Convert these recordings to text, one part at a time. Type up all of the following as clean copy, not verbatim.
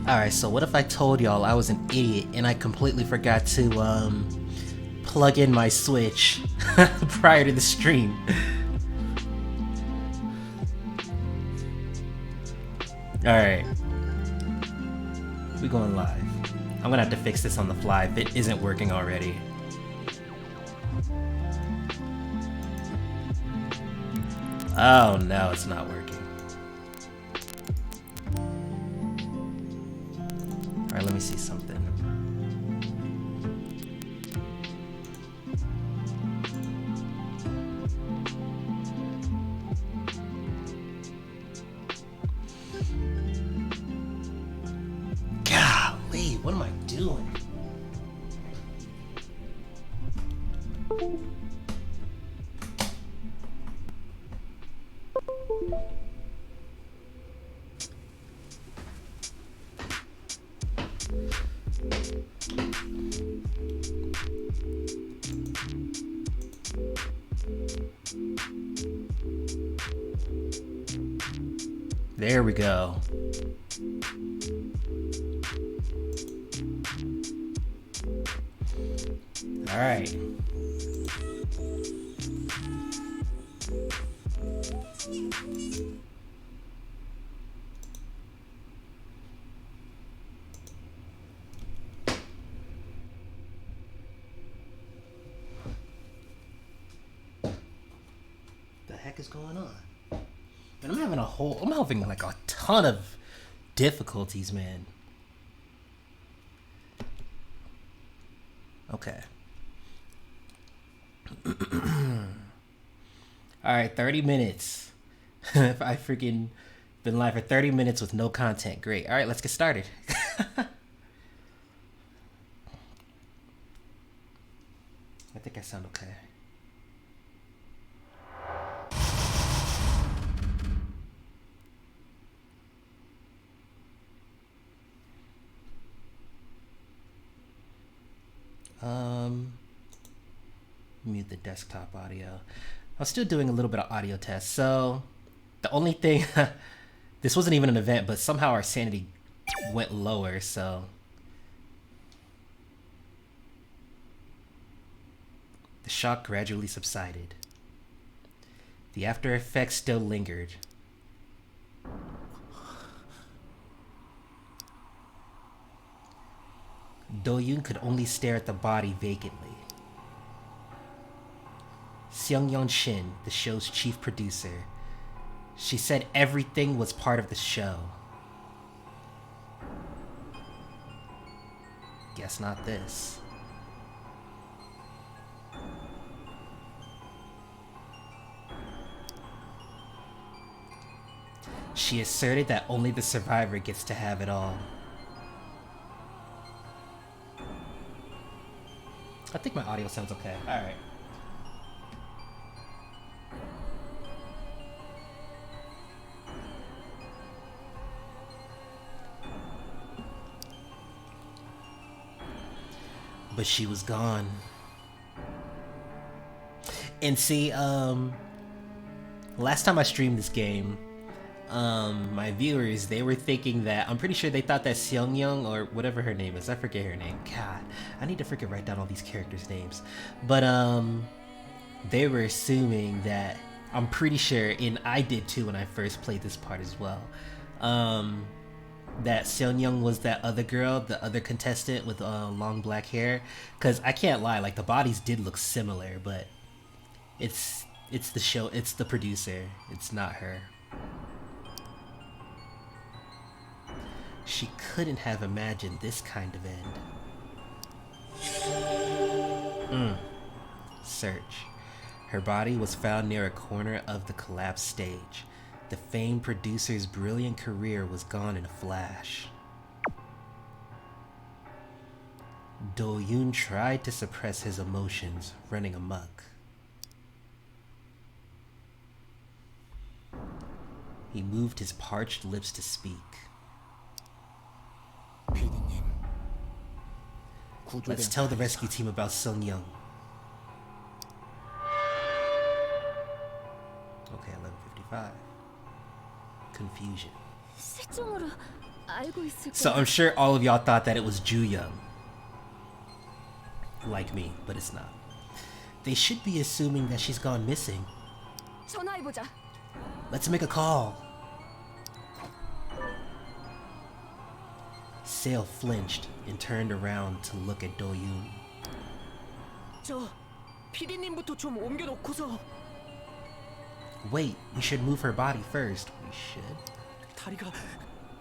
Alright, so what if I told y'all I was an idiot and I completely forgot to plug in my Switch prior to the stream? Alright. We going live. I'm gonna have to fix this on the fly if it isn't working already. Oh no, it's not working. Alright, let me see something. Golly, what am I doing? There we go. All right. The heck is going on? And I'm having like a ton of difficulties, man. Okay. Alright, 30 minutes. If I freaking been live for 30 minutes with no content. Great. Alright, let's get started. I think I sound okay. Mute the desktop audio. I was still doing a little bit of audio tests. So the only thing, this wasn't even an event, but somehow our sanity went lower. So the shock gradually subsided. The after effects still lingered. Do-yoon could only stare at the body vacantly. Seung-yeon Shin, the show's chief producer, she said everything was part of the show. Guess not this. She asserted that only the survivor gets to have it all. I think my audio sounds okay. Alright. But she was gone. And see, last time I streamed this game, my viewers, they were thinking that, I'm pretty sure they thought that Seung-yeon, or whatever her name is, I forget her name. God, I need to freaking write down all these characters' names. But, they were assuming that, I'm pretty sure, and I did too when I first played this part as well, that Seung-yeon was that other girl, the other contestant with long black hair. Because I can't lie, like, the bodies did look similar, but it's the show, it's the producer, it's not her. She couldn't have imagined this kind of end. Search. Her body was found near a corner of the collapsed stage. The famed producer's brilliant career was gone in a flash. Do-yoon tried to suppress his emotions, running amok. He moved his parched lips to speak. Let's tell the rescue team about Seung-yeon. Okay, 11:55. Confusion. 알고 있을 So 거야. I'm sure all of y'all thought that it was Ju-young. Like me, but it's not. They should be assuming that she's gone missing. 전화해보자. Let's make a call. Sale flinched and turned around to look at Do-yoon. 저 피디님부터 좀 옮겨놓고서. Wait, we should move her body first. We should. 다리가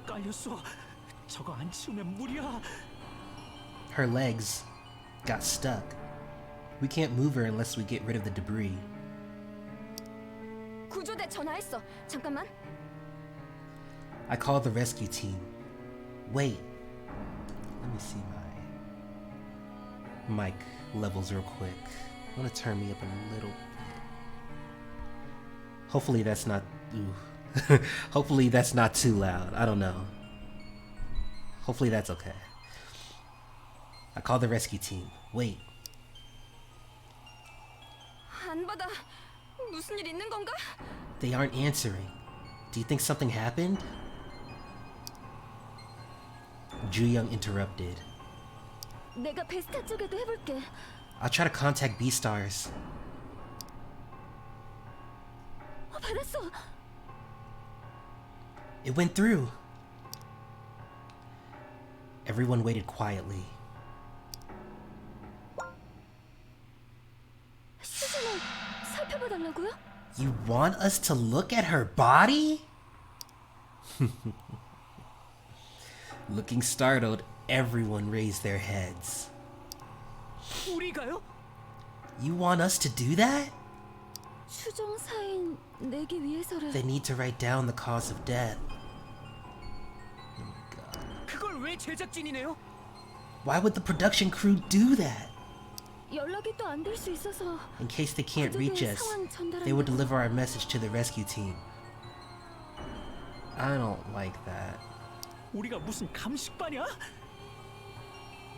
깔렸어. 저거 안 치우면 무리야. Her legs got stuck. We can't move her unless we get rid of the debris. 구조대 전화했어. 잠깐만. I called the rescue team. Wait. Let me see my mic levels real quick. I want to turn me up a little. Hopefully that's not. Ooh. Hopefully that's not too loud. I don't know. Hopefully that's okay. I called the rescue team. Wait. 안 받아. 무슨 일 있는 건가? They aren't answering. Do you think something happened? Ju-young interrupted. 내가 베스타 쪽에도 해볼게. I'll try to contact B-Stars. 받았어. It went through. Everyone waited quietly. 수진을 살펴봐달라고요? You want us to look at her body? Looking startled, everyone raised their heads. 우리가요? You want us to do that? 추정 사인 내기 위해서를. They need to write down the cause of death. Oh my god. 그걸 왜 제작진이네요? Why would the production crew do that? 연락이 또 안 될 수 있어서. In case they can't reach us, they will deliver our message to the rescue team. I don't like that. 우리가 무슨 감식반이야?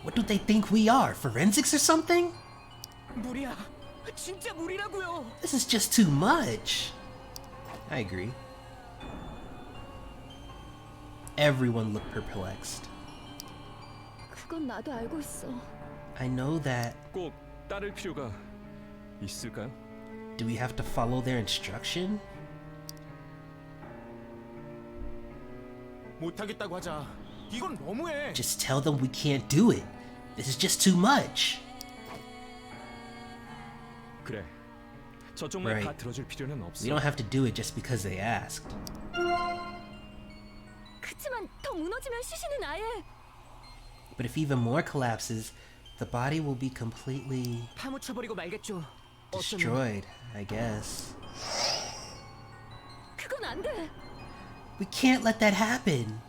What do they think we are? Forensics or something? 무리야. 진짜 무리라고요. This is just too much. I agree. Everyone looked perplexed. 그건 나도 알고 있어. I know that. 꼭 따를 필요가 있을까요? Do we have to follow their instruction? 못하겠다고 하자. 이건 너무해. Just tell them we can't do it. This is just too much. 그래. 저쪽 말 다 Right. 들어줄 필요는 없어. We don't have to do it just because they asked. 그치만 더 무너지면 시신은 아예. But if even more collapses, the body will be completely 파묻혀버리고 말겠죠. 어쩌면 destroyed, I guess. 그건 안 돼. We can't let that happen.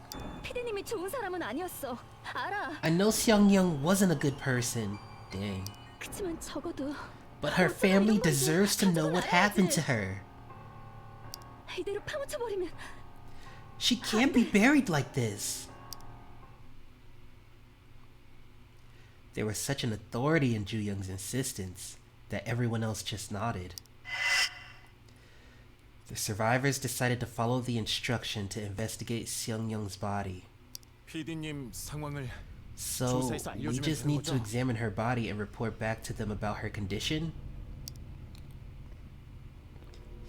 피디님이 좋은 사람은 아니었어. 알아. I know Seong-young wasn't a good person. Dang. 그치만 적어도. But her family deserves to know what happened to her. 이대로 파묻혀버리면. She can't be buried like this. There was such an authority in Ju-young's insistence that everyone else just nodded. The survivors decided to follow the instruction to investigate Seong-young's body. 피디님 상황을 So, we just need to examine her body and report back to them about her condition?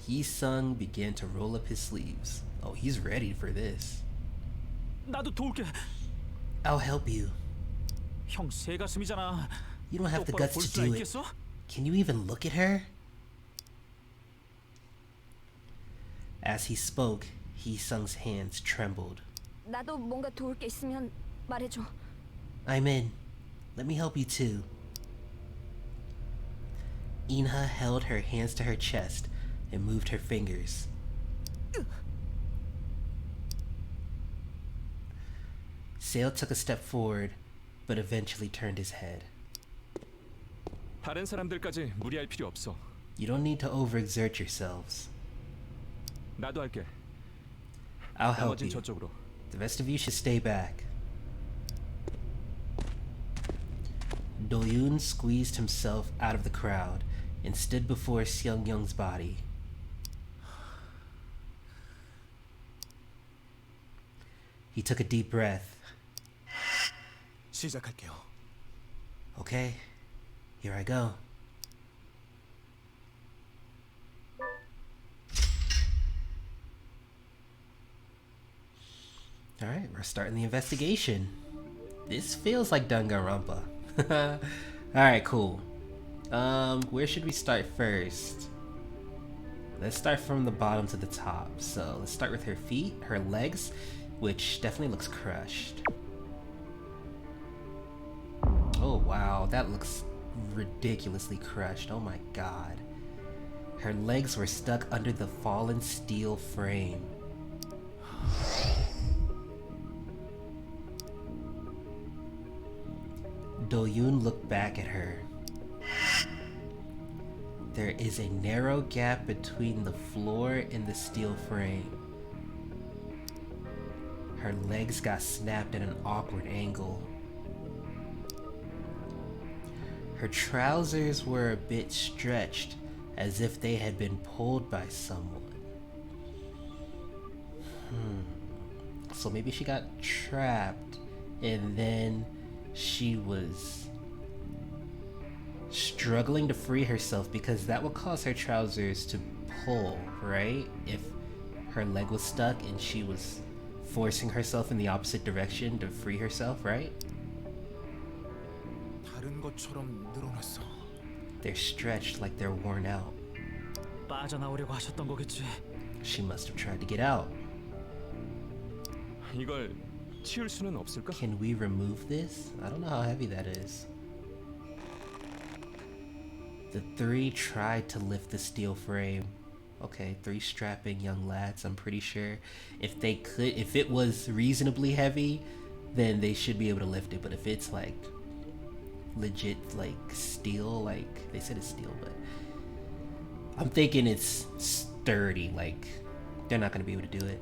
Hee-sung began to roll up his sleeves. Oh, he's ready for this. 나도 도울게. I'll help you. 형 새가슴이잖아. You don't have the 똑바로 guts 볼 to 수나 do it. 있겠어? Can you even look at her? As he spoke, Hee-sung's hands trembled. 나도 뭔가 도울 게 있으면 말해줘. I'm in. Let me help you too. Inha held her hands to her chest and moved her fingers. Sale took a step forward, but eventually turned his head. 다른 사람들까지 무리할 필요 없어. You don't need to overexert yourselves. 나도 할게. I'll help 나머진 you. 저쪽으로. The rest of you should stay back. Do-yoon squeezed himself out of the crowd and stood before Seong-young's body. He took a deep breath. 시작할게요. Okay, here I go. Alright, we're starting the investigation. This feels like Danganronpa. Alright, cool. Where should we start first? Let's start from the bottom to the top. So let's start with her feet, her legs, which definitely looks crushed. Oh wow, that looks ridiculously crushed. Oh my god. Her legs were stuck under the fallen steel frame. Do-yoon looked back at her. There is a narrow gap between the floor and the steel frame. Her legs got snapped at an awkward angle. Her trousers were a bit stretched, as if they had been pulled by someone. So maybe she got trapped, and then she was struggling to free herself, because that would cause her trousers to pull, right? If her leg was stuck and she was forcing herself in the opposite direction to free herself, right? 다른 것처럼 늘어났어. They're stretched like they're worn out. 빠져나오려고 하셨던 거겠지. She must have tried to get out. 이걸 치울 수는 없을까? Can we remove this? I don't know how heavy that is. The three tried to lift the steel frame. Okay, three strapping young lads. I'm pretty sure if they could, if it was reasonably heavy, then they should be able to lift it. But if it's like legit like steel, like they said it's steel, but I'm thinking it's sturdy, like they're not gonna be able to do it.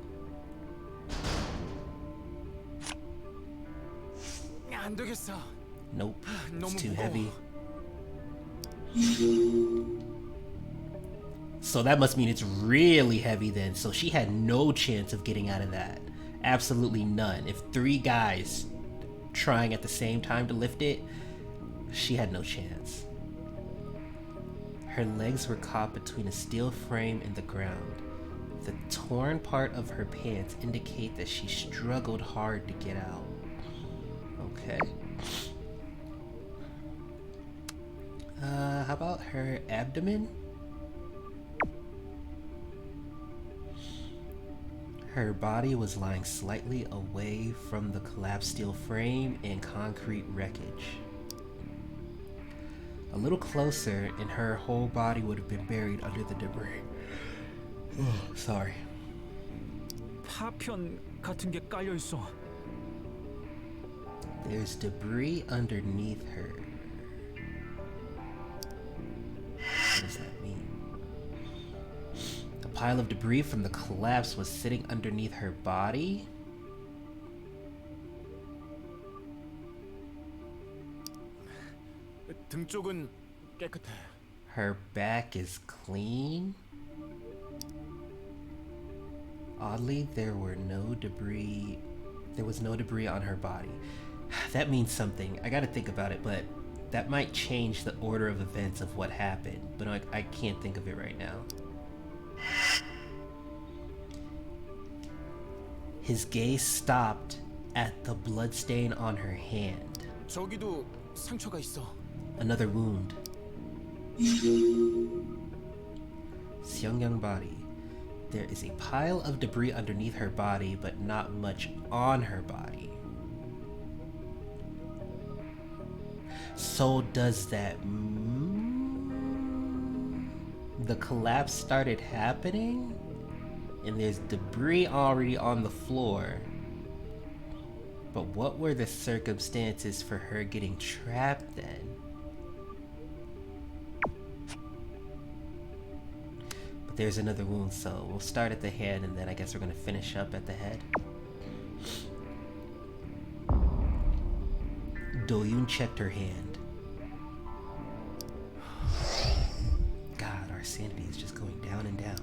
안 되겠어. Nope, it's 너무 too 무거워. heavy. So that must mean it's really heavy then. So she had no chance of getting out of that. Absolutely none. If three guys trying at the same time to lift it, she had no chance. Her legs were caught between a steel frame and the ground. The torn part of her pants indicate that she struggled hard to get out. Okay. How about her abdomen? Her body was lying slightly away from the collapsed steel frame and concrete wreckage. A little closer, and her whole body would have been buried under the debris. Sorry. 파편 같은 게 깔려 있어. There's debris underneath her. What does that mean? A pile of debris from the collapse was sitting underneath her body? 등 쪽은 깨끗해. Her back is clean? Oddly, there was no debris on her body. That means something. I gotta think about it, but that might change the order of events of what happened, but I can't think of it right now. His gaze stopped at the bloodstain on her hand. 저기도 상처가 있어. Another wound. Seongyang body. There is a pile of debris underneath her body, but not much on her body. So does that mean the collapse started happening? And there's debris already on the floor. But what were the circumstances for her getting trapped then? But there's another wound, so we'll start at the head and then I guess we're gonna finish up at the head. Do-yoon checked her hand. God, our sanity is just going down and down.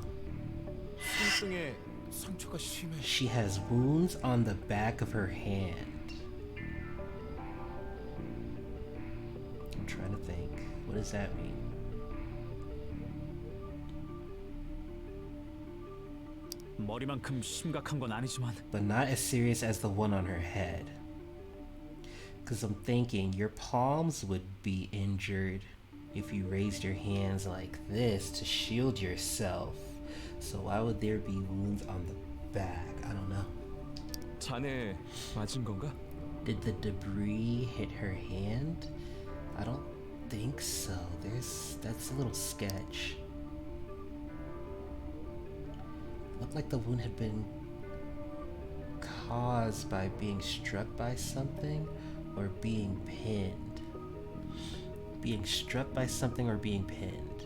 손등에 상처가 심해. She has wounds on the back of her hand. I'm trying to think. What does that mean? 머리만큼 심각한 건 아니지만 But not as serious as the one on her head. Because I'm thinking your palms would be injured if you raised your hands like this to shield yourself. So why would there be wounds on the back? I don't know. 잔에 맞은 건가? Did the debris hit her hand? I don't think so. That's a little sketch. Looked like the wound had been caused by being struck by something or being pinned. Being struck by something or being pinned.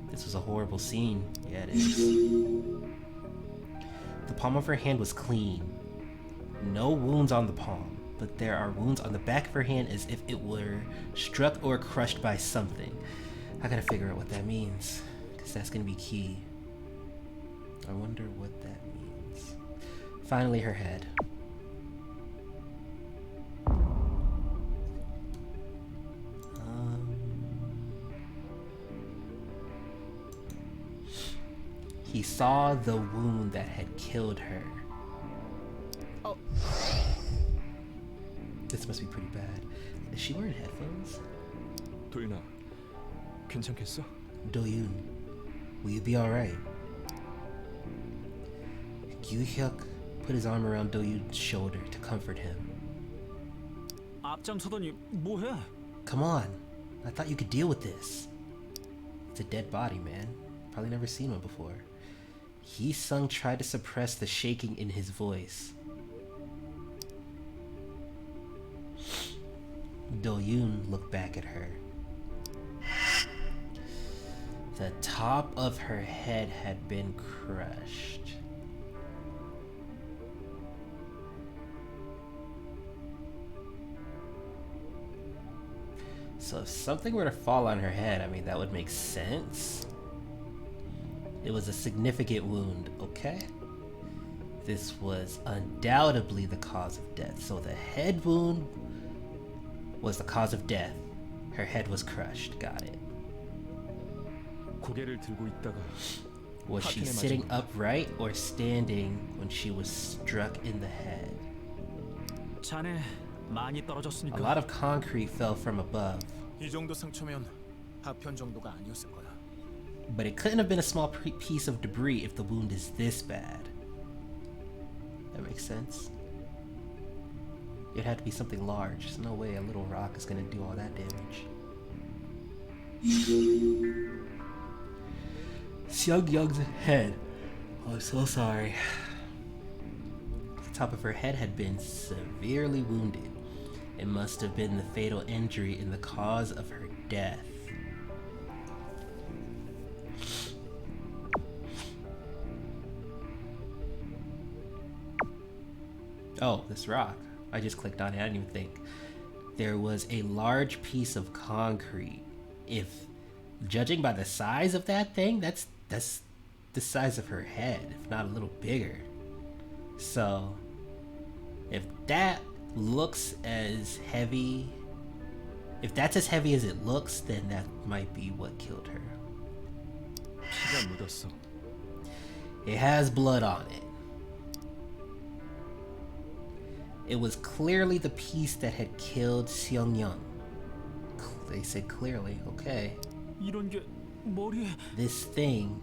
This was a horrible scene. Yeah, it is. The palm of her hand was clean. No wounds on the palm, but there are wounds on the back of her hand as if it were struck or crushed by something. I gotta figure out what that means, because that's gonna be key. I wonder what that means. Finally, her head. He saw the wound that had killed her. Oh. This must be pretty bad. Is she wearing headphones? 도윤아, 괜찮겠어? Do-yoon, will you be alright? Gyu-hyuk put his arm around Do-yoon's shoulder to comfort him. 앞장서더니 뭐해? Come on, I thought you could deal with this. It's a dead body, man. Probably never seen one before. Hee-sung tried to suppress the shaking in his voice. Do-yoon looked back at her. The top of her head had been crushed. So if something were to fall on her head, I mean, that would make sense. It was a significant wound, okay? This was undoubtedly the cause of death. So the head wound was the cause of death. Her head was crushed. Got it. 고개를 들고 있다가 Was she 파편에 sitting 맞은 거야. upright or standing when she was struck in the head? 잔에 많이 A 떨어졌으니까. lot of concrete fell from above, 이 정도 상처면 파편 정도가 아니었을 거야. but it couldn't have been a small piece of debris if the wound is this bad. That makes sense. It had to be something large. There's no way a little rock is gonna do all that damage. Seung Young's head. Oh, I'm so sorry. The top of her head had been severely wounded. It must have been the fatal injury in the cause of her death. Oh, this rock. I just clicked on it. I didn't even think. There was a large piece of concrete. If judging by the size of that thing, that's the size of her head, if not a little bigger. So, if that looks as heavy, if that's as heavy as it looks, then that might be what killed her. 피가 묻었어. It has blood on it. It was clearly the piece that had killed Seung Young. They said clearly, okay. 이런 게 머리에. This thing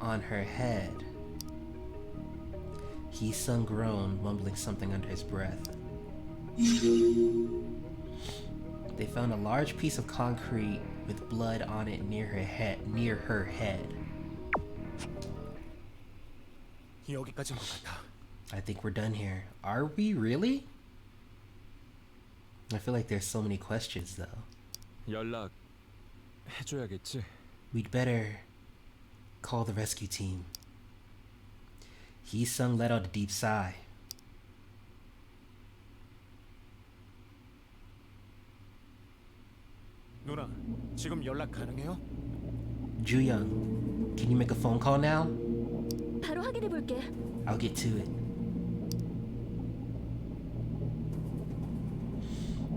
on her head. Hee-sung groaned, mumbling something under his breath. They found a large piece of concrete with blood on it near her head. 여기까지인 것 같아. I think we're done here. Are we really? I feel like there's so many questions though. 연락 해줘야겠지. We'd better call the rescue team. Hee-sung let out a deep sigh. 누나, 지금 연락 가능해요? Ju-young, can you make a phone call now? 바로 확인해 볼게. I'll get to it.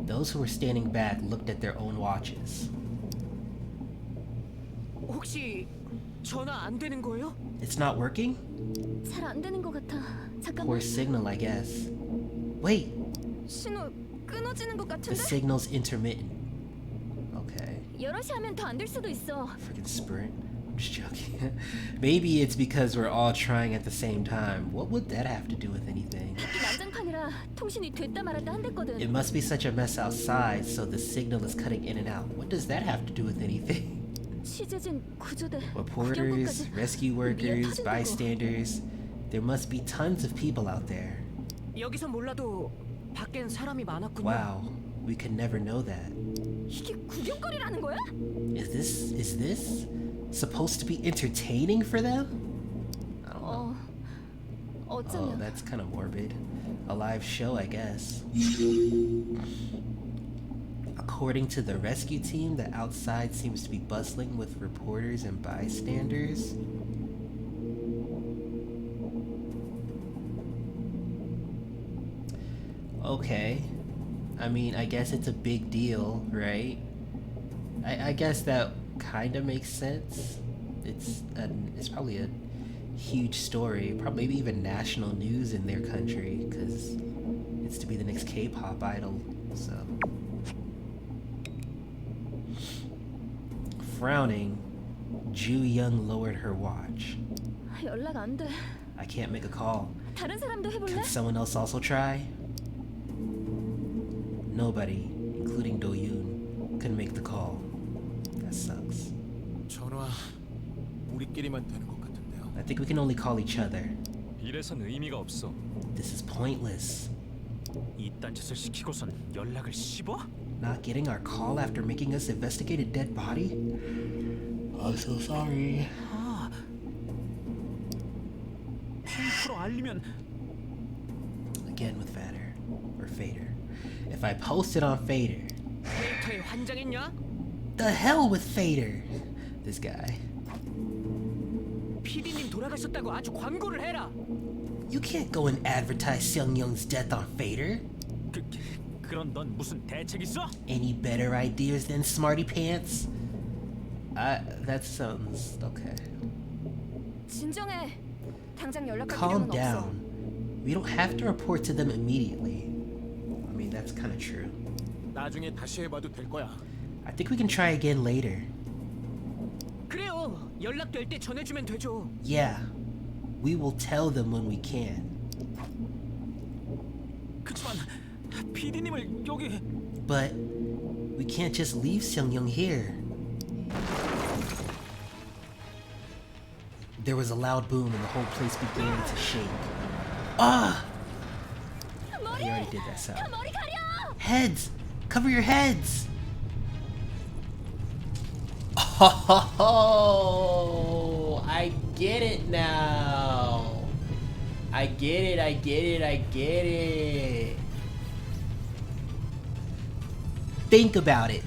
Those who were standing back looked at their own watches. 혹시 전화 안 되는 거예요? It's not working? 잘 안 되는 것 같아. Poor 잠깐만. signal, I guess. Wait, 신호 끊어지는 것 the 같은데? signal's intermittent. Okay. 여럿이 하면 더 안 될 수도 있어. Freaking Sprint. I'm just joking. Maybe it's because we're all trying at the same time. What would that have to do with anything? 밖이 난장판이라 통신이 됐다 말았다 한댔거든. It must be such a mess outside, so the signal is cutting in and out. What does that have to do with anything? 취재진, 구조대, Reporters, 구경꾼까지. rescue workers, bystanders. There must be tons of people out there. 여기서 몰라도 밖엔 사람이 많았군요. Wow, we could never know that. 이게 구경거리라는 거야? Is this supposed to be entertaining for them? I don't know. Oh, 어쩌면 that's kind of morbid. A live show, I guess. According to the rescue team, the outside seems to be bustling with reporters and bystanders. Okay. I mean, I guess it's a big deal, right? I guess that kind of makes sense. It's probably a huge story, probably maybe even national news in their country, because it's to be the next K-pop idol, so. Frowning, Ju-young lowered her watch. 연락 안 돼. I can't make a call. 다른 사람도 해볼래? Can someone else also try? Nobody, including Do-yoon, could make the call. That sucks. 전화 우리끼리만 되는 것 같은데요. I think we can only call each other. 이래선 의미가 없어. This is pointless. 이딴 짓을 시키고선 연락을 씹어? Not getting our call after making us investigate a dead body? I'm so sorry. 아, 핑크로 알리면 Again with Fader. Or Fader. If I post it on Fader. 데이터에 환장했냐? The hell with Fader! This guy. PD님 돌아가셨다고 아주 광고를 해라. You can't go and advertise Seungyoung's death on Fader. 그런 넌 무슨 대책 있어? Any better ideas than Smarty Pants? That sounds okay. 진정해. 당장 연락할 Calm 필요는 없어. down. We don't have to report to them immediately. I mean, that's kind of true. 나중에 다시 해봐도 될 거야. I think we can try again later. 그래요. 연락될 때 전해주면 되죠. Yeah, we will tell them when we can. 그치만 PD님을 여기 But we can't just leave Seungyoung here. There was a loud boom and the whole place began to shake. Ah! 머리! He already did that sound. 머리 가려! Heads! Cover your heads! Oh, I get it now. I get it. Think about it.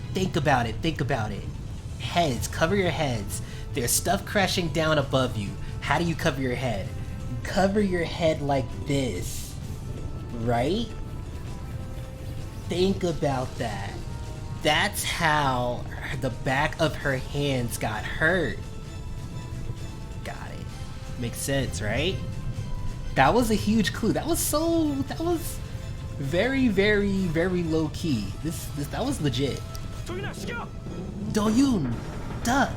Heads, cover your heads. There's stuff crashing down above you. How do you cover your head? You cover your head like this, right? Think about that. That's how the back of her hands got hurt. Got it. Makes sense, right? That was a huge clue. That was very, very, very low key. That was legit. 도윤아 시켜. Do-yoon, duck.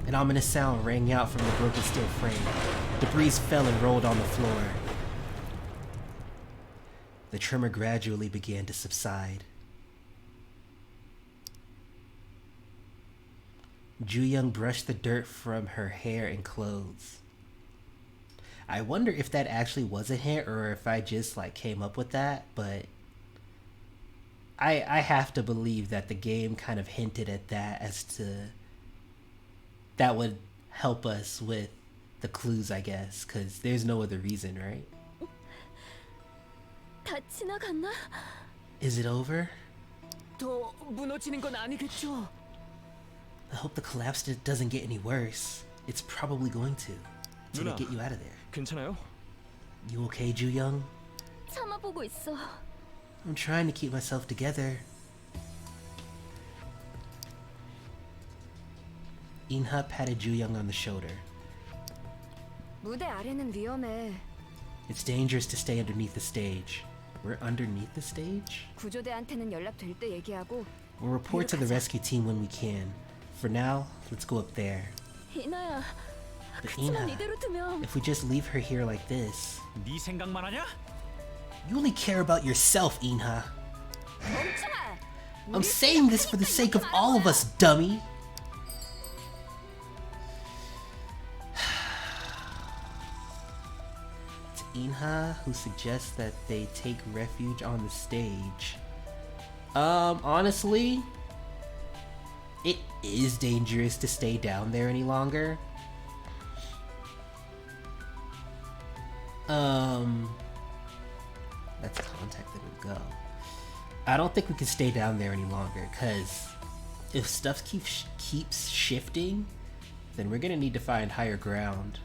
An ominous sound rang out from the broken steel frame. Debris fell and rolled on the floor. The tremor gradually began to subside. Ju-young brushed the dirt from her hair and clothes. I wonder if that actually was a hint or if I just came up with that, but I have to believe that the game kind of hinted at that as to that would help us with the clues, I guess, because there's no other reason, right? 다 지나갔나? Is it over? 더 무너지는 건 아니겠죠? I hope the collapse doesn't get any worse. It's probably going to. To 누나. get you out of there. 괜찮아요? You okay, Ju-young? 참아보고 있어. I'm trying to keep myself together. Inha patted Ju-young on the shoulder. 무대 아래는 위험해. It's dangerous to stay underneath the stage. We're underneath the stage? 구조대한테는 연락될 때 얘기하고. We'll report to the rescue team when we can. For now, let's go up there. 이나야, But 그치만 Inha, 이대로 두면 if we just leave her here like this... 네 생각만 하냐? You only care about yourself, Inha. 멈춰라. I'm saying this for the sake of all of us, dummy! It's Inha who suggests that they take refuge on the stage. Honestly, it is dangerous to stay down there any longer. Let's contact them and go. I don't think we can stay down there any longer, because if stuff keeps shifting, then we're gonna need to find higher ground,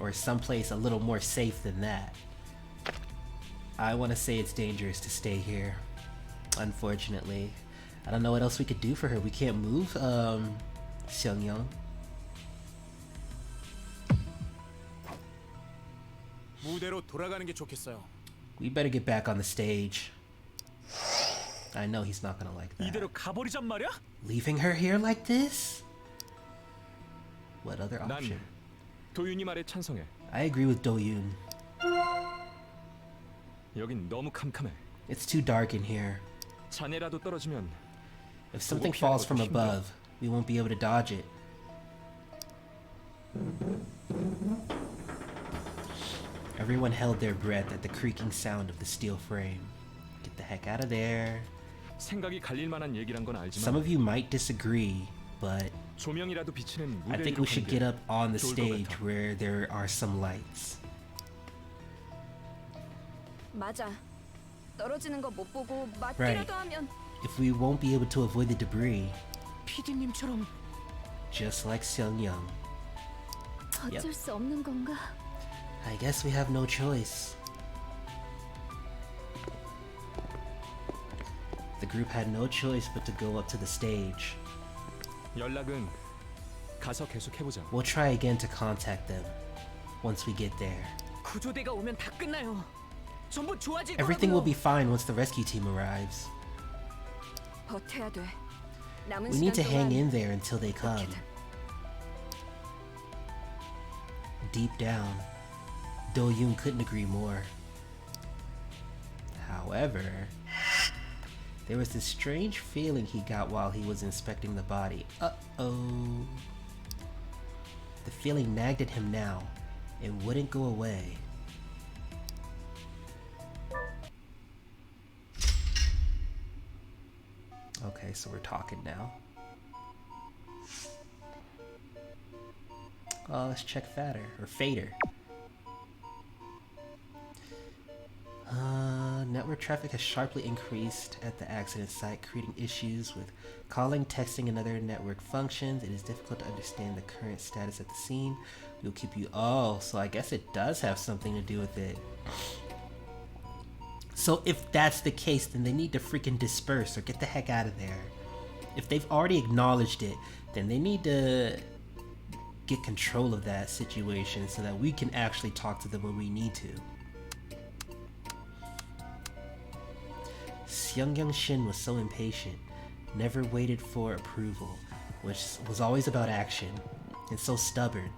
or someplace a little more safe than that. I want to say it's dangerous to stay here, unfortunately. I don't know what else we could do for her. We can't move Seongyeong. 무대로 돌아가는 게 좋겠어요. We better get back on the stage. I know he's not gonna like that. 이대로 가버리잔 말이야? Leaving her here like this? What other 난 option? 도윤이 말에 찬성해. I agree with Do-yoon. 여긴 너무 캄캄해. It's too dark in here. 잔해라도 떨어지면 If something 피하는 falls 것도 from 힘들어. above, we won't be able to dodge it. Everyone held their breath at the creaking sound of the steel frame. Get the heck out of there. 생각이 갈릴 만한 얘기란 건 Some 알지만 of you might disagree, but 조명이라도 비치는 I 무대 think 위로 we should 가는 get 게 up on the 좋을 것 stage 같아. where there are some lights. 맞아. 떨어지는 거 못 보고 Right. 맞기라도 하면 If we won't be able to avoid the debris, 피디님처럼 just like Seongyeong, 어쩔 수 없는 건가? I guess we have no choice. The group had no choice but to go up to the stage. 연락은 가서 계속 해보자. We'll try again to contact them once we get there. 구조대가 오면 다 끝나요. 전부 좋아질 Everything will 거라고요. be fine once the rescue team arrives. 버텨야 돼. 남은 We need to 시간 hang 동안 in there until they come. 어떻게든. Deep down, Do-yoon couldn't agree more. However, there was this strange feeling he got while he was inspecting the body. Uh-oh. The feeling nagged at him now. It wouldn't go away. Okay, so we're talking now. Let's check Fader, or Fader. Network traffic has sharply increased at the accident site, creating issues with calling, texting, and other network functions. It is difficult to understand the current status at the scene. We'll keep you... Oh, so I guess it does have something to do with it. So if that's the case, then they need to freaking disperse or get the heck out of there. If they've already acknowledged it, then they need to get control of that situation so that we can actually talk to them when we need to. Seongyeong Shin was so impatient, never waited for approval, which was always about action, and so stubborn.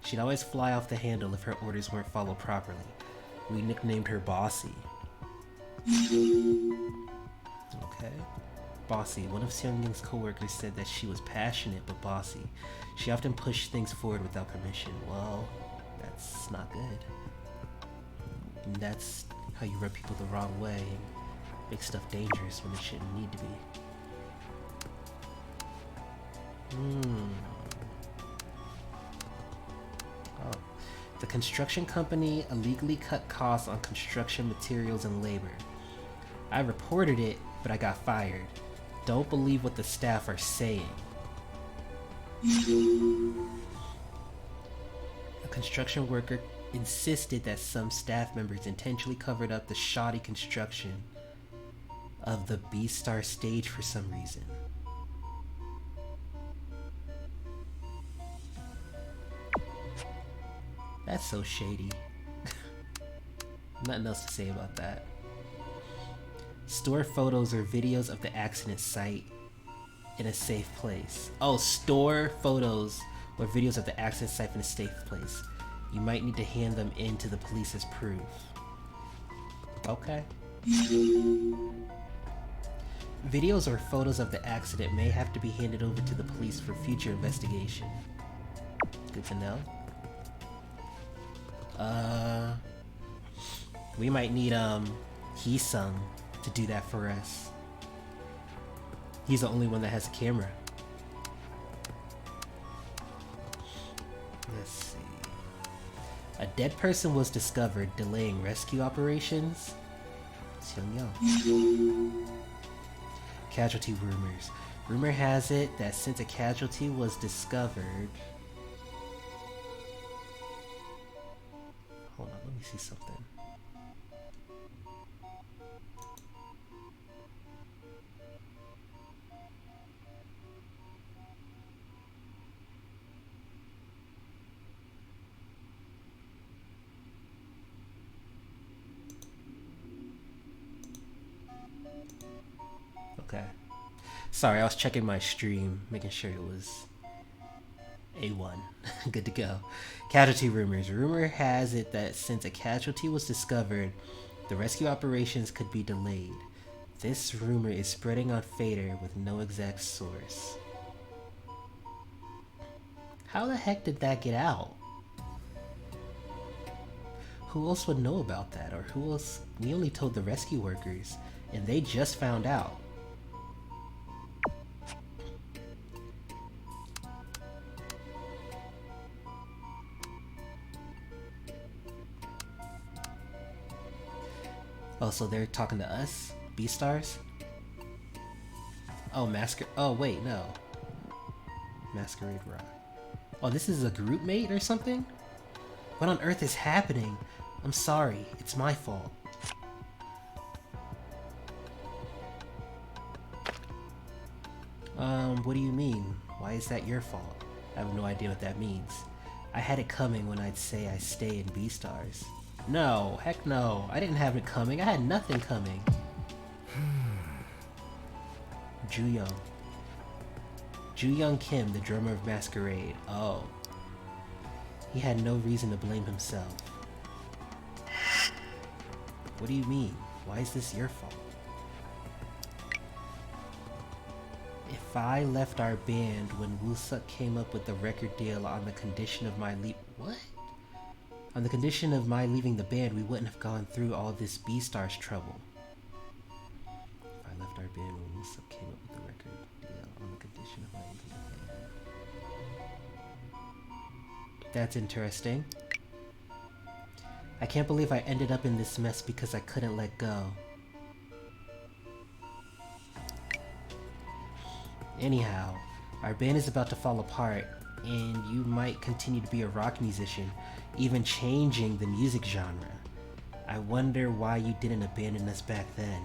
She'd always fly off the handle if her orders weren't followed properly. We nicknamed her Bossy. Okay. Bossy. One of Seongyeong's co-workers said that she was passionate but bossy. She often pushed things forward without permission. Well, that's not good. And that's how you rub people the wrong way and make stuff dangerous when it shouldn't need to be. Oh. The construction company illegally cut costs on construction materials and labor. I reported it, but I got fired. Don't believe what the staff are saying. A construction worker insisted that some staff members intentionally covered up the shoddy construction of the B-Star stage for some reason. That's so shady. Nothing else to say about that. Store photos or videos of the accident site in a safe place. Oh, store photos or videos of the accident site in a safe place. You might need to hand them in to the police as proof. Okay. Videos or photos of the accident may have to be handed over to the police for future investigation. Good to know. We might need Hee-sung to do that for us. He's the only one that has a camera. Let's see. A dead person was discovered, delaying rescue operations. Casualty rumors. Rumor has it that since a casualty was discovered... Hold on, let me see something. Okay. Sorry, I was checking my stream, making sure it was A1. Good to go. Casualty rumors. Rumor has it that since a casualty was discovered, the rescue operations could be delayed. This rumor is spreading on Fader with no exact source. How the heck did that get out? Who else would know about that? Or who else? We only told the rescue workers, and they just found out. Oh, so they're talking to us? B-Stars? Oh, oh, wait, no. Masquerade Rock. Oh, this is a group mate or something? What on earth is happening? I'm sorry. It's my fault. What do you mean? Why is that your fault? I have no idea what that means. I had it coming when I'd say I stay in B-Stars. No, heck no. I didn't have it coming. I had nothing coming. Ju-young. Ju-young Kim, the drummer of Masquerade. Oh. He had no reason to blame himself. What do you mean? Why is this your fault? If I left our band when Woo-suk came up with the record deal on the condition of my What? On the condition of my leaving the band, we wouldn't have gone through all this B-Stars trouble. If I left our band when Woo-suk came up with the record deal on the condition of my leaving the band. That's interesting. I can't believe I ended up in this mess because I couldn't let go. Anyhow, our band is about to fall apart, and you might continue to be a rock musician, even changing the music genre. I wonder why you didn't abandon us back then.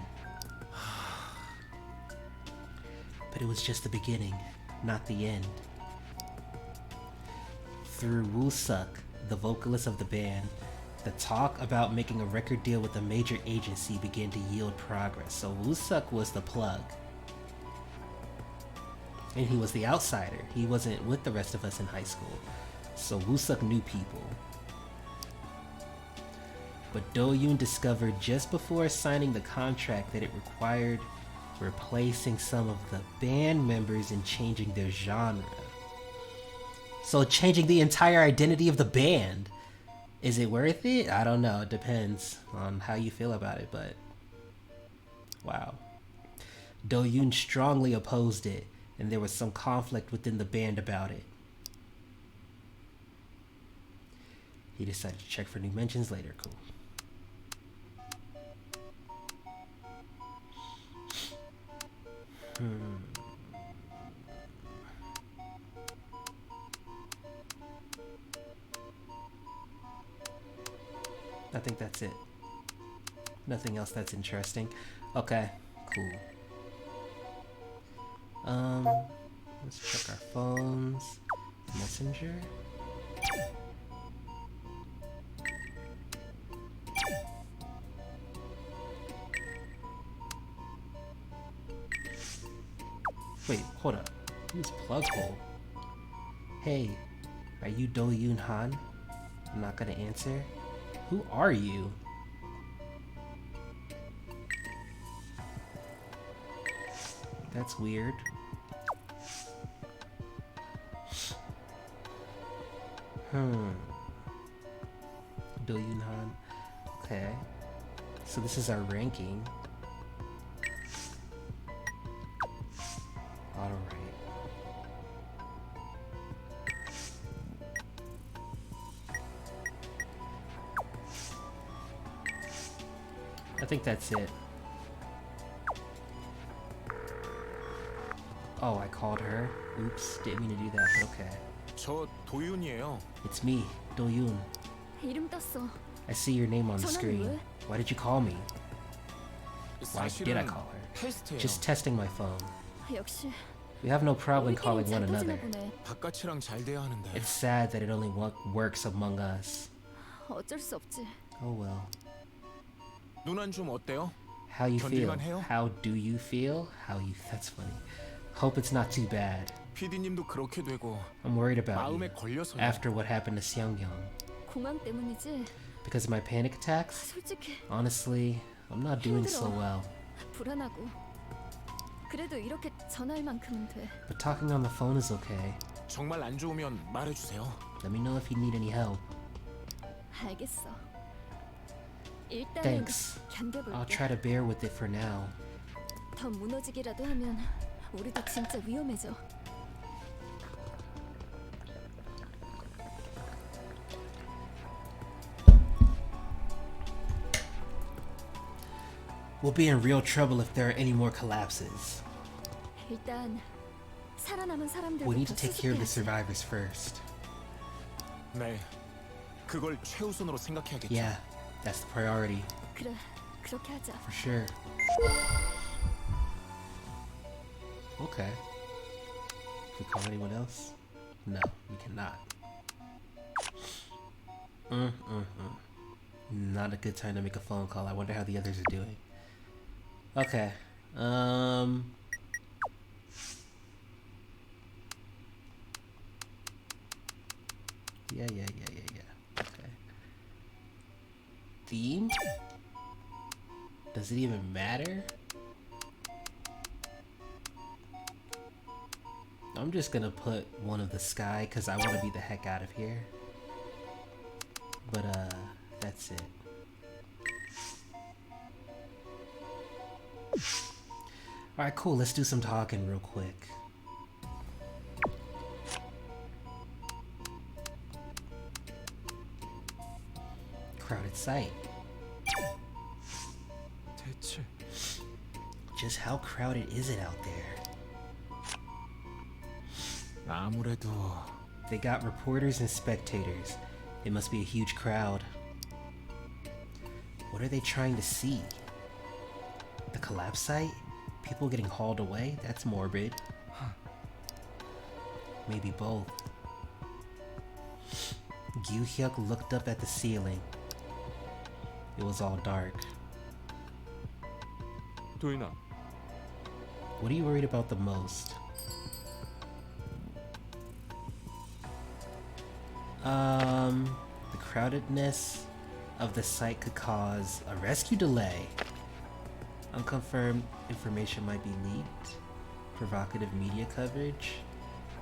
But it was just the beginning, not the end. Through Woo-suk, the vocalist of the band, the talk about making a record deal with a major agency began to yield progress. So Woo-suk was the plug. And he was the outsider. He wasn't with the rest of us in high school. So Woo-suk knew people. But Do-yoon discovered just before signing the contract that it required replacing some of the band members and changing their genre. So changing the entire identity of the band. Is it worth it? I don't know. It depends on how you feel about it, but wow. Do-yoon strongly opposed it, and there was some conflict within the band about it. He decided to check for new mentions later. Cool. I think that's it. Nothing else that's interesting. Okay, cool. Let's check our phones. Messenger. Wait, hold up. Use plug hole. Hey, are you Do Yoon Han? I'm not gonna answer. Who are you? That's weird. Do Yoon Han. Okay. So this is our ranking. Alright. I think that's it. Oh, I called her. Oops, didn't mean to do that, but okay. 저 도윤이에요. It's me, Do Yoon. 이름 떴어. I see your name on the 전화는 screen. 왜? Why did you call me? Why did I 사실은 call her? 테스트예요. Just testing my phone. 역시 We have no problem 우리끼리 calling one 잘 another. 터지나 보네. 바깥이랑 잘 돼야 하는데. It's sad that it only works among us. 어쩔 수 없지. Oh well. 누난 좀 어때요? How you feel? 견딜만 해요? How do you feel? That's funny. Hope it's not too bad. PD님도 그렇게 되고 I'm worried about you. 마음에 걸려서요. After what happened to Seongyeong. 공황 때문이지. Because of my panic attacks? 솔직히 Honestly, I'm not doing so 힘들어. well. 불안하고. 그래도 이렇게 전화할 만큼은 돼. But talking on the phone is okay. 정말 안 좋으면 말해주세요. Let me know if you need any help. 알겠어. 일단은 Thanks. 견뎌볼게. I'll try to bear with it for now. 더 무너지기라도 하면 우리도 진짜 위험해져. We'll be in real trouble if there are any more collapses. 일단 살아남은 사람들부터 We need to take care of the 수습해야지. survivors first. 네, 그걸 최우선으로 생각해야겠죠. Yeah, that's the priority, 그래, 그렇게 하자. for sure. Okay. Can we call anyone else? No, we cannot. Not a good time to make a phone call. I wonder how the others are doing. Okay. Yeah. Okay. Theme? Does it even matter? I'm just gonna put one of the sky because I want to be the heck out of here. But that's it. Alright, cool. Let's do some talking real quick. Crowded site. 대체 Just how crowded is it out there? 아무래도 They got reporters and spectators. It must be a huge crowd. What are they trying to see? The collapse site? People getting hauled away? That's morbid. Maybe both. Gyu-hyuk looked up at the ceiling. It was all dark. 도윤아, What are you worried about the most? The crowdedness of the site could cause a rescue delay. Unconfirmed information might be leaked. Provocative media coverage.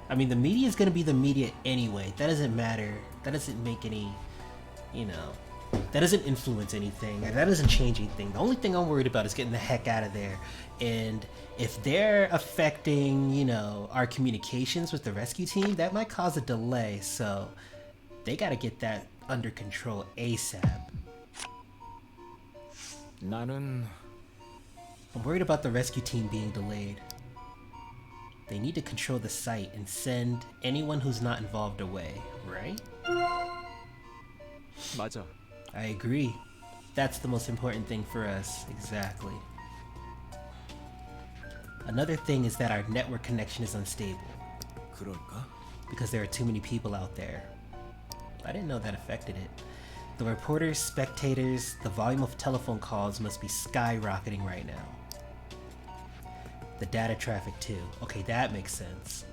I mean, the media is going to be the media anyway. That doesn't matter. That doesn't make any, that doesn't influence anything. That doesn't change anything. The only thing I'm worried about is getting the heck out of there. And if they're affecting, our communications with the rescue team, that might cause a delay. So they got to get that under control ASAP. 나는 I'm worried about the rescue team being delayed. They need to control the site and send anyone who's not involved away, right? 맞아. I agree. That's the most important thing for us. Exactly. Another thing is that our network connection is unstable 그럴까? because there are too many people out there. I didn't know that affected it. The reporters, spectators, the volume of telephone calls must be skyrocketing right now. The data traffic too. Okay, that makes sense.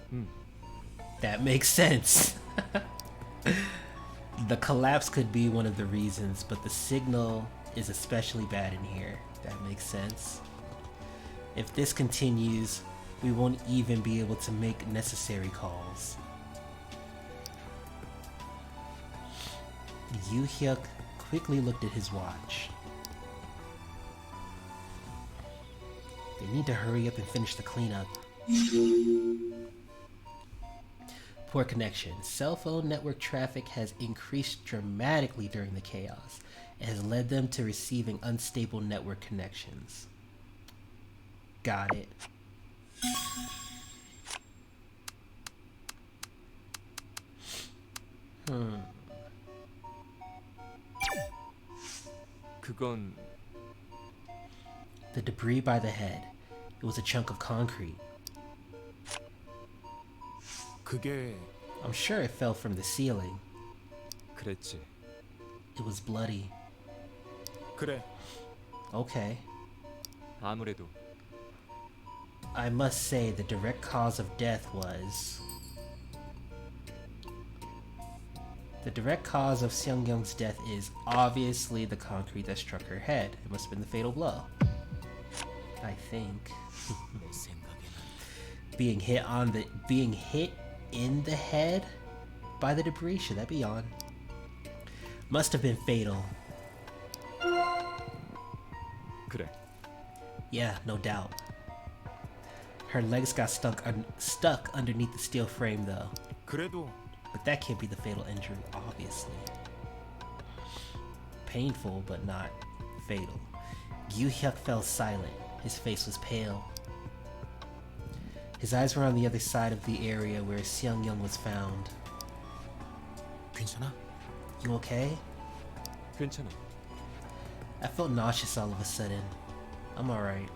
That makes sense. The collapse could be one of the reasons, but the signal is especially bad in here. That makes sense. If this continues, we won't even be able to make necessary calls. Yoo Hyuk quickly looked at his watch. They need to hurry up and finish the cleanup. Poor connection. Cell phone network traffic has increased dramatically during the chaos. It has led them to receiving unstable network connections. Got it. 그건 The debris by the head. It was a chunk of concrete. 그게 I'm sure it fell from the ceiling. 그랬지. It was bloody. 그래. Okay. 아무래도 I must say the direct cause of death was... The direct cause of Seung-young's death is obviously the concrete that struck her head. It must have been the fatal blow. I think. 내 생각에는 Being hit in the head by the debris, should that be on? Must have been fatal. 그래. Yeah, no doubt. Her legs got stuck underneath the steel frame though. 그래도 But that can't be the fatal injury, obviously. Painful, but not fatal. Yoo Hyuk fell silent. His face was pale. His eyes were on the other side of the area where Seung-young was found. 괜찮아? You okay? 괜찮아. I felt nauseous all of a sudden. I'm alright.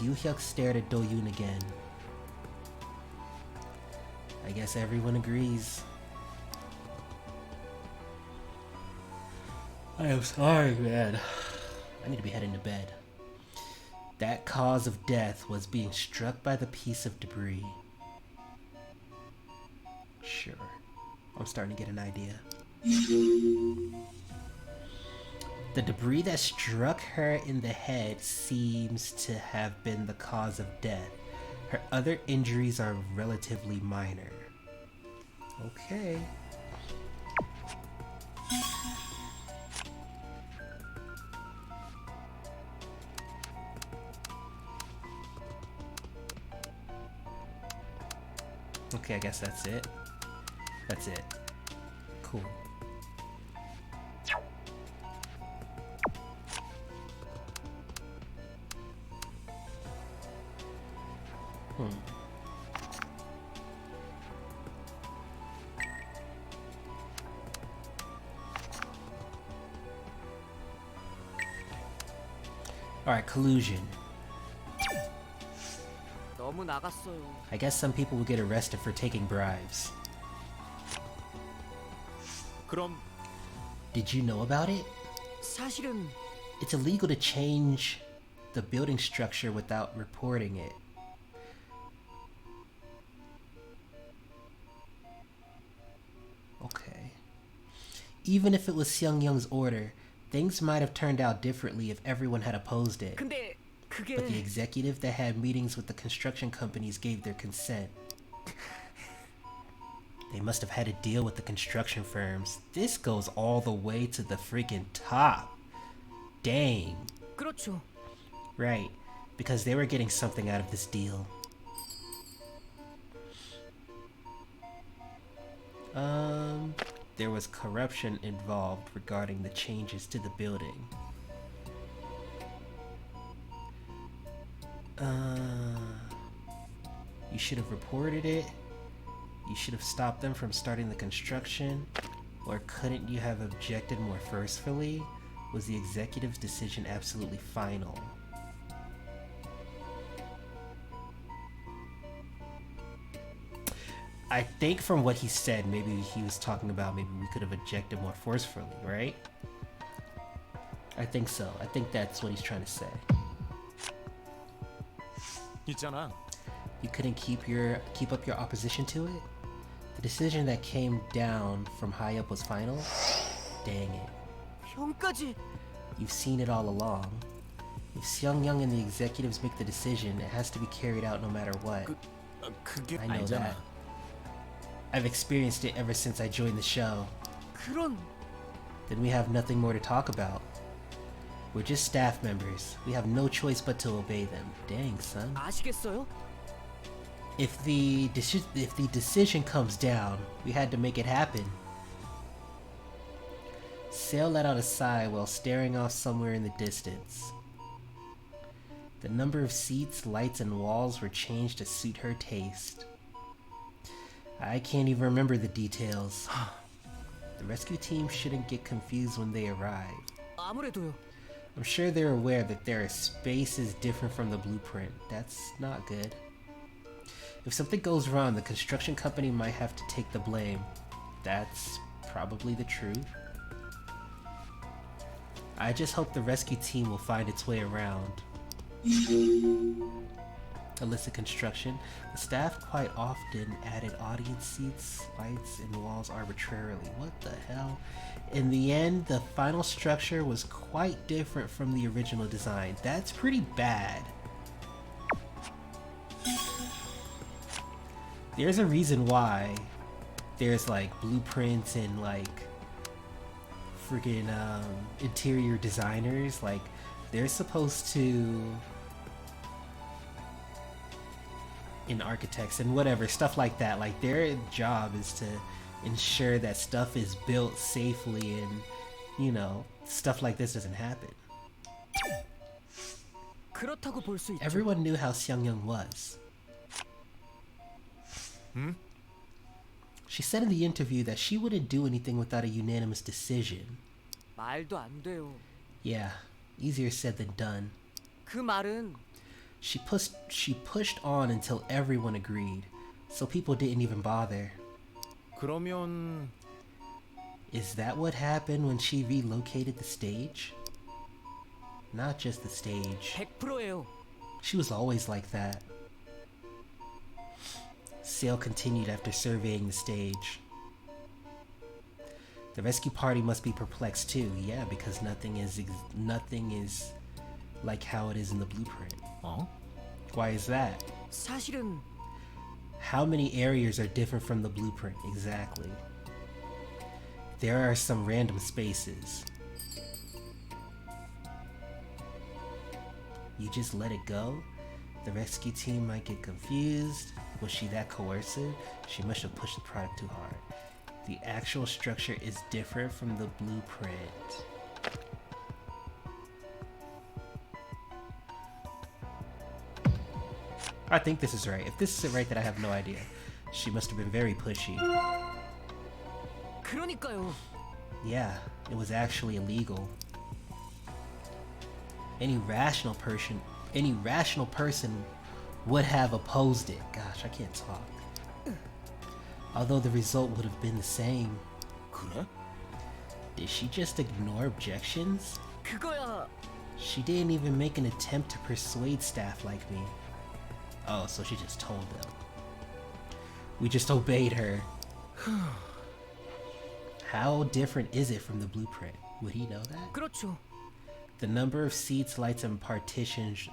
Yoo Hyuk stared at Do-yoon again. I guess everyone agrees. I am sorry, man. I need to be heading to bed. That cause of death was being struck by the piece of debris. Sure. I'm starting to get an idea. The debris that struck her in the head seems to have been the cause of death. Her other injuries are relatively minor. Okay. Okay, I guess that's it. That's it. Cool. Alright, collusion. 너무 나갔어요. I guess some people will get arrested for taking bribes. 그럼 Did you know about it? 사실은 It's illegal to change the building structure without reporting it. Okay. Even if it was Seung-young's order, things might have turned out differently if everyone had opposed it. 근데 그게 But the executive that had meetings with the construction companies gave their consent. They must have had a deal with the construction firms. This goes all the way to the freaking top. Dang. 그렇죠. Right. Because they were getting something out of this deal. There was corruption involved regarding the changes to the building. You should have reported it. You should have stopped them from starting the construction. Or couldn't you have objected more forcefully? Was the executive's decision absolutely final? I think from what he said, maybe he was talking about maybe we could have objected more forcefully, right? I think so. I think that's what he's trying to say. 있잖아. You couldn't keep up your opposition to it? The decision that came down from high up was final? Dang it. 형까지. You've seen it all along. If Seong-young and the executives make the decision, it has to be carried out no matter what. 그게 I know 알잖아. that. I've experienced it ever since I joined the show. 그런 Then we have nothing more to talk about. We're just staff members. We have no choice but to obey them. Dang, son. 아시겠어요? If the decision comes down, we had to make it happen. Sale let out a sigh while staring off somewhere in the distance. The number of seats, lights, and walls were changed to suit her taste. I can't even remember the details. The rescue team shouldn't get confused when they arrive. 아무래도요. I'm sure they're aware that there are spaces different from the blueprint. That's not good. If something goes wrong, the construction company might have to take the blame. That's probably the truth. I just hope the rescue team will find its way around. Illicit construction. The staff quite often added audience seats, lights, and walls arbitrarily. What the hell? In the end, the final structure was quite different from the original design. That's pretty bad. There's a reason why there's like blueprints and like freaking interior designers. Like they're supposed to, in architects and whatever stuff like that, like their job is to ensure that stuff is built safely and, you know, stuff like this doesn't happen. 그렇다고 볼 수 있죠. Everyone knew how Seong-young was. She said in the interview that she wouldn't do anything without a unanimous decision. 말도 안 돼요. Yeah, easier said than done. 그 말은 She pushed on until everyone agreed, so people didn't even bother. 그러면 Is that what happened when she relocated the stage? Not just the stage. 100%예요. She was always like that. Sale continued after surveying the stage. The rescue party must be perplexed too, yeah, because nothing is like how it is in the blueprint. 어? Why is that? 사실은 How many areas are different from the blueprint exactly? There are some random spaces. You just let it go? The rescue team might get confused. Was she that coercive? She must have pushed the product too hard. The actual structure is different from the blueprint. I think this is right. If this isn't right, then I have no idea. She must have been very pushy. 그러니까요. Yeah, it was actually illegal. Any rational person would have opposed it. Gosh, I can't talk. Although the result would have been the same. 그래? Did she just ignore objections? 그거야. She didn't even make an attempt to persuade staff like me. Oh, so she just told them. We just obeyed her. How different is it from the blueprint? Would he know that? 그렇죠. The number of seats, lights, and partitions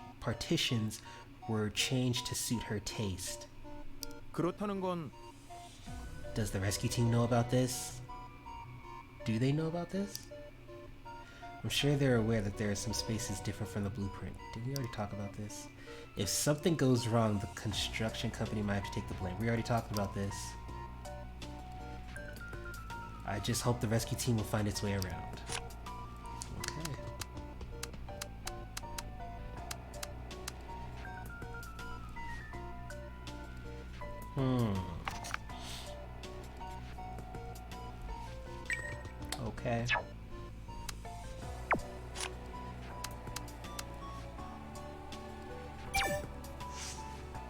were changed to suit her taste. 그렇다는 건 Does the rescue team know about this? Do they know about this? I'm sure they're aware that there are some spaces different from the blueprint. Did we already talk about this? If something goes wrong, the construction company might have to take the blame. We already talked about this. I just hope the rescue team will find its way around. Okay. Okay.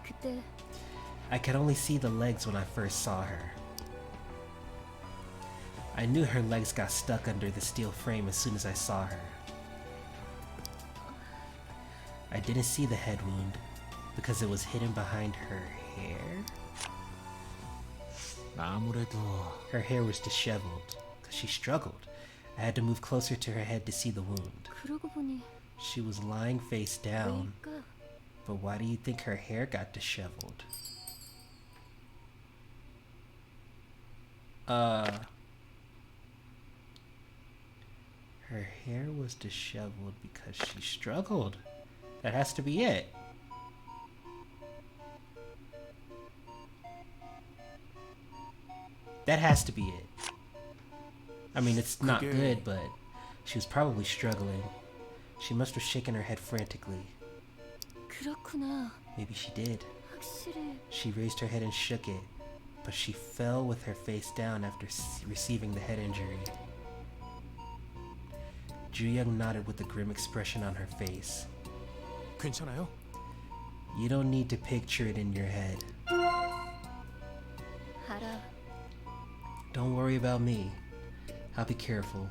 그때 I could only see the legs when I first saw her. I knew her legs got stuck under the steel frame as soon as I saw her. I didn't see the head wound because it was hidden behind her hair. 아무래도 Her hair was disheveled because she struggled. I had to move closer to her head to see the wound. 그러고 보니 She was lying face down. 왜일까? But why do you think her hair got disheveled? Her hair was disheveled because she struggled. That has to be it. That has to be it. I mean, it's not 그게- good, but she was probably struggling. She must have shaken her head frantically. 그렇구나. Maybe she did. 확실히 She raised her head and shook it, but she fell with her face down after receiving the head injury. Ju-young nodded with a grim expression on her face. 괜찮아요? You don't need to picture it in your head. 알아. Don't worry about me. I'll be careful.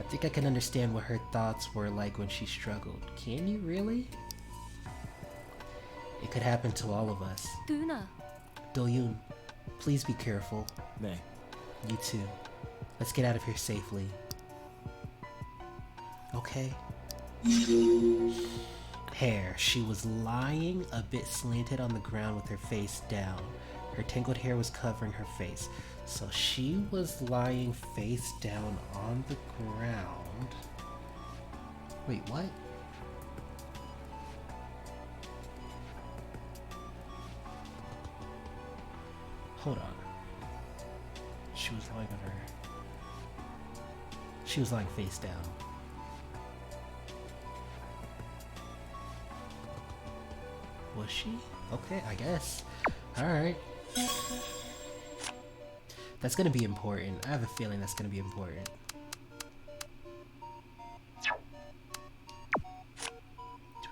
I think I can understand what her thoughts were like when she struggled. Can you really? It could happen to all of us. 누나. Do-yoon, please be careful. 네. You too. Let's get out of here safely. Okay. Hair. She was lying a bit slanted on the ground with her face down. Her tangled hair was covering her face. So she was lying face down on the ground. Wait, what? Hold on. She was lying on her. She was lying face down. Was she? Okay, I guess. Alright. That's gonna be important. I have a feeling that's gonna be important. Do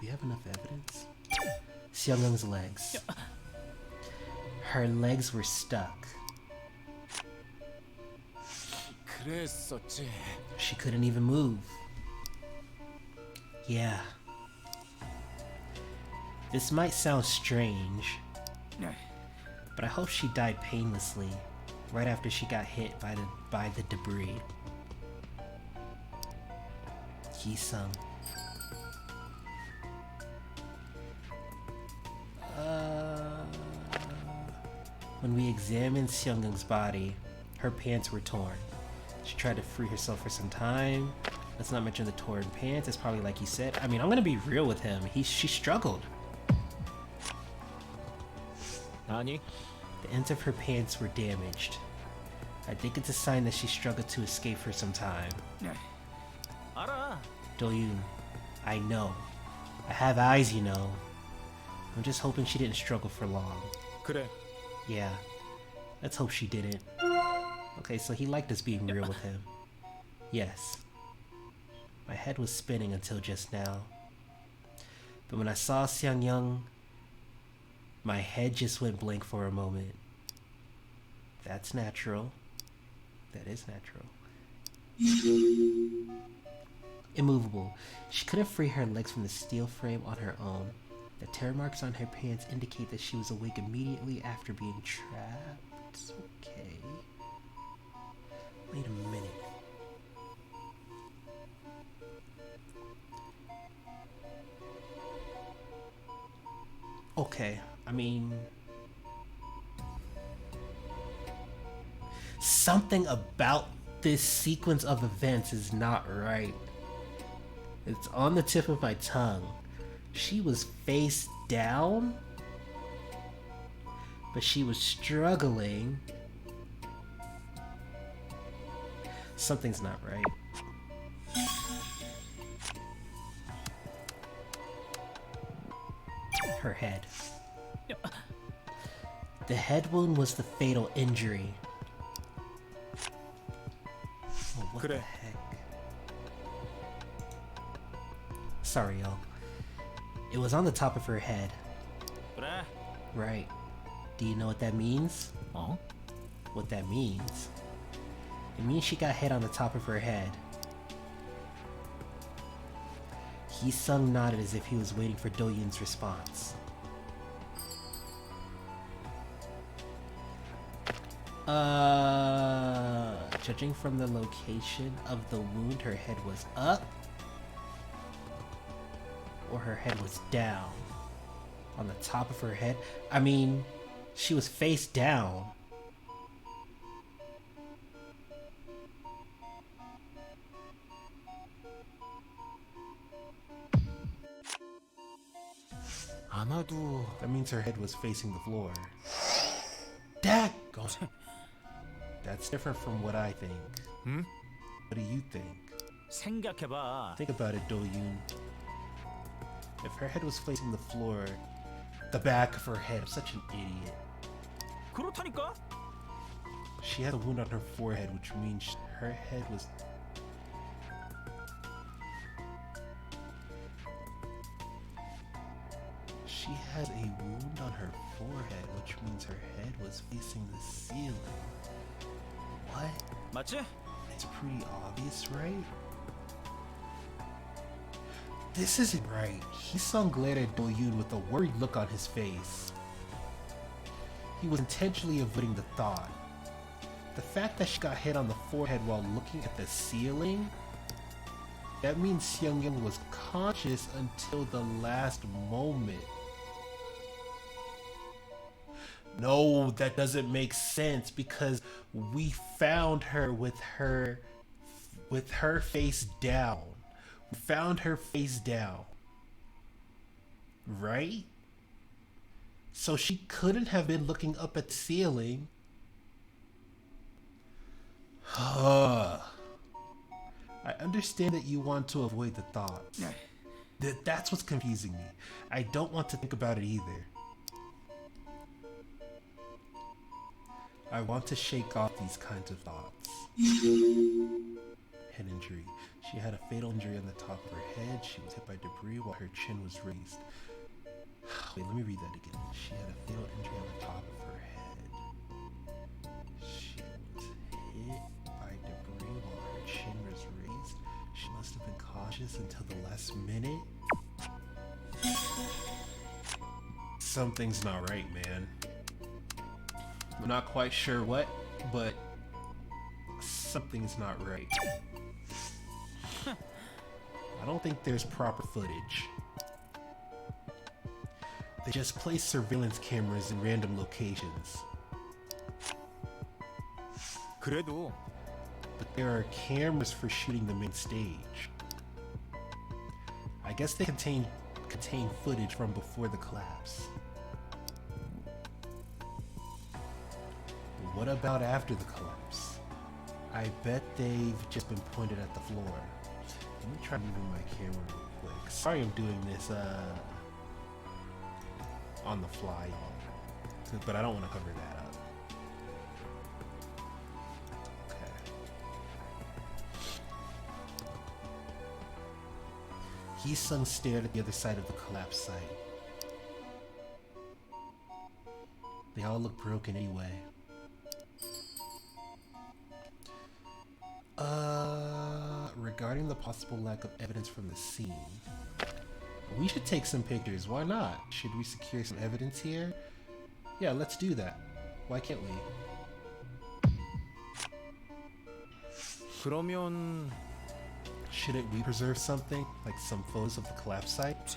we have enough evidence? Seong-young's legs. Her legs were stuck. 그랬었지. She couldn't even move. Yeah. This might sound strange, but I hope she died painlessly right after she got hit by the debris. Ki-sung. When we examined Seong-young's body, her pants were torn. She tried to free herself for some time. Let's not mention the torn pants. It's probably like you said. I mean, I'm gonna be real with him. She struggled. 아니, The ends of her pants were damaged. I think it's a sign that she struggled to escape for some time. 알아. Do-yoon, I know. I have eyes, you know. I'm just hoping she didn't struggle for long. 그래. Yeah, let's hope she didn't. Okay, so he liked us being real with him. Yes. My head was spinning until just now. But when I saw Seong-young, my head just went blank for a moment. That's natural. That is natural. Immovable. She couldn't free her legs from the steel frame on her own. The tear marks on her pants indicate that she was awake immediately after being trapped. Okay. Wait a minute. Okay, I mean... something about this sequence of events is not right. It's on the tip of my tongue. She was face down, but she was struggling. Something's not right. Her head. The head wound was the fatal injury. What the 그래. heck? Sorry, y'all. It was on the top of her head. 그래. Right. Do you know what that means? 어? What that means? It means she got hit on the top of her head. Hee-sung nodded as if he was waiting for Do-yoon's response. Judging from the location of the wound, her head was up or her head was down. On the top of her head? I mean, she was face down. 아마도 That means her head was facing the floor. Dad! That's different from what I think. 응? What do you think? 생각해봐. Think about it, Do-yoon. If her head was facing the floor, the back of her head, I'm such an idiot. 그렇다니까? She had a wound on her forehead, which means her head was... She has a wound on her forehead, which means her head was facing the ceiling. What? 맞지? It's pretty obvious, right? This isn't right. Hee-sung glared at Do-yoon with a worried look on his face. He was intentionally avoiding the thought. The fact that she got hit on the forehead while looking at the ceiling? That means Seung-young was conscious until the last moment. No, that doesn't make sense because we found her with her face down. We found her face down. Right? So she couldn't have been looking up at the ceiling. I understand that you want to avoid the thought. That's what's confusing me. I don't want to think about it either. I want to shake off these kinds of thoughts. Head injury. She had a fatal injury on the top of her head. She was hit by debris while her chin was raised. Wait, let me read that again. She had a fatal injury on the top of her head. She was hit by debris while her chin was raised. She must have been cautious until the last minute. Something's not right, man. I'm not quite sure what, but something's not right. I don't think there's proper footage. They just place surveillance cameras in random locations. 그래도 But there are cameras for shooting the main stage. I guess they contain footage from before the collapse. What about after the collapse? I bet they've just been pointed at the floor. Let me try moving my camera real quick. Sorry I'm doing this on the fly, y'all. But I don't want to cover that up. Okay. Hee-sung stared at the other side of the collapse site. They all look broken anyway. Regarding the possible lack of evidence from the scene, we should take some pictures. Why not? Should we secure some evidence here? Yeah, let's do that. Why can't we? 그러면 Shouldn't we preserve something, like some photos of the collapse site?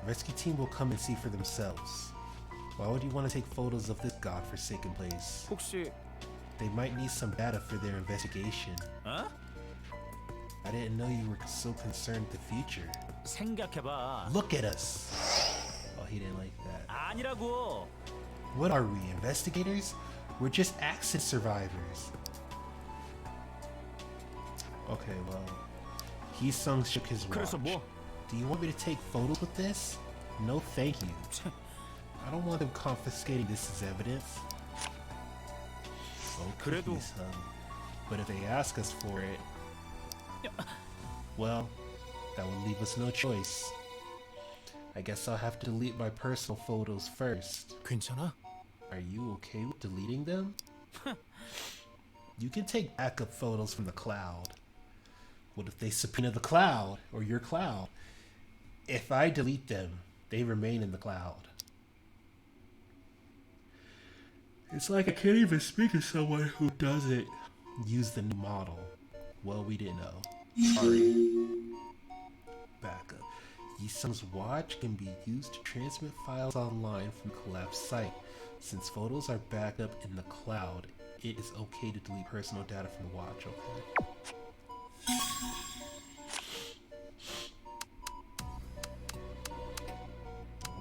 Rescue team will come and see for themselves. Why would you want to take photos of this godforsaken place? 혹시 They might need some data for their investigation. 어? I didn't know you were so concerned with the future. 생각해봐. Look at us! Oh, he didn't like that. 아니라고. What are we, investigators? We're just accident survivors. Okay, well, Hee-sung shook his watch. 그래서 뭐? Do you want me to take photos with this? No, thank you. I don't want them confiscating this as evidence. Okay, 그래도- Hee-sung. But if they ask us for it, well, that would leave us no choice. I guess I'll have to delete my personal photos first. 괜찮아? Are you okay with deleting them? You can take backup photos from the cloud. What if they subpoena the cloud, or your cloud? If I delete them, they remain in the cloud. It's like I can't even speak to someone who doesn't use the new model. Well, we didn't know. Sorry. Backup. Yi-sung's watch can be used to transmit files online from the collapsed site. Since photos are backed up in the cloud, it is okay to delete personal data from the watch, okay?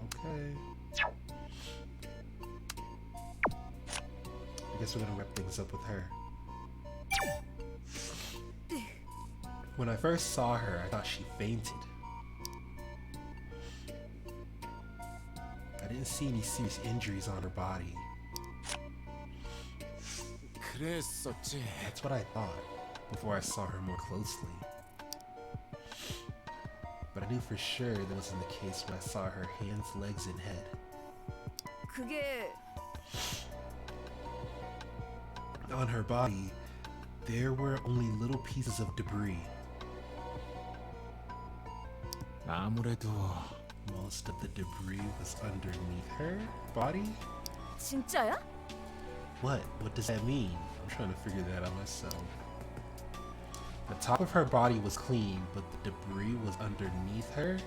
Okay. I guess we're gonna wrap things up with her. When I first saw her, I thought she fainted. I didn't see any serious injuries on her body. 그랬었지. That's what I thought before I saw her more closely. But I knew for sure that wasn't the case when I saw her hands, legs, and head. 그게 On her body, there were only little pieces of debris. 아무래도 Most of the debris was underneath her body? 진짜야? What? What does that mean? I'm trying to figure that out myself. The top of her body was clean, but the debris was underneath her?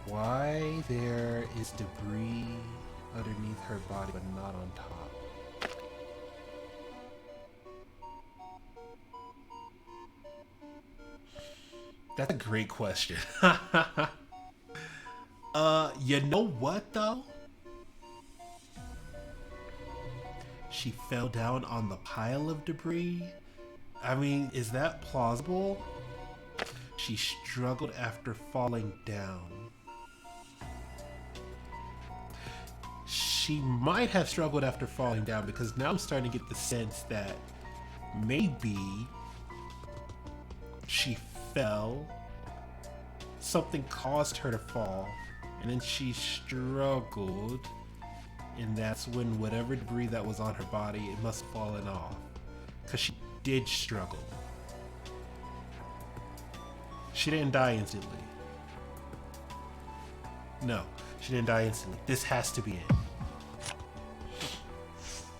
Why there is debris underneath her body but not on top? That's a great question. You know what though? She fell down on the pile of debris. I mean, is that plausible? She struggled after falling down. She might have struggled after falling down because now I'm starting to get the sense that maybe she fell, something caused her to fall, and then she struggled, and that's when whatever debris that was on her body, it must have fallen off, because she did struggle. She didn't die instantly. No, she didn't die instantly. This has to be it.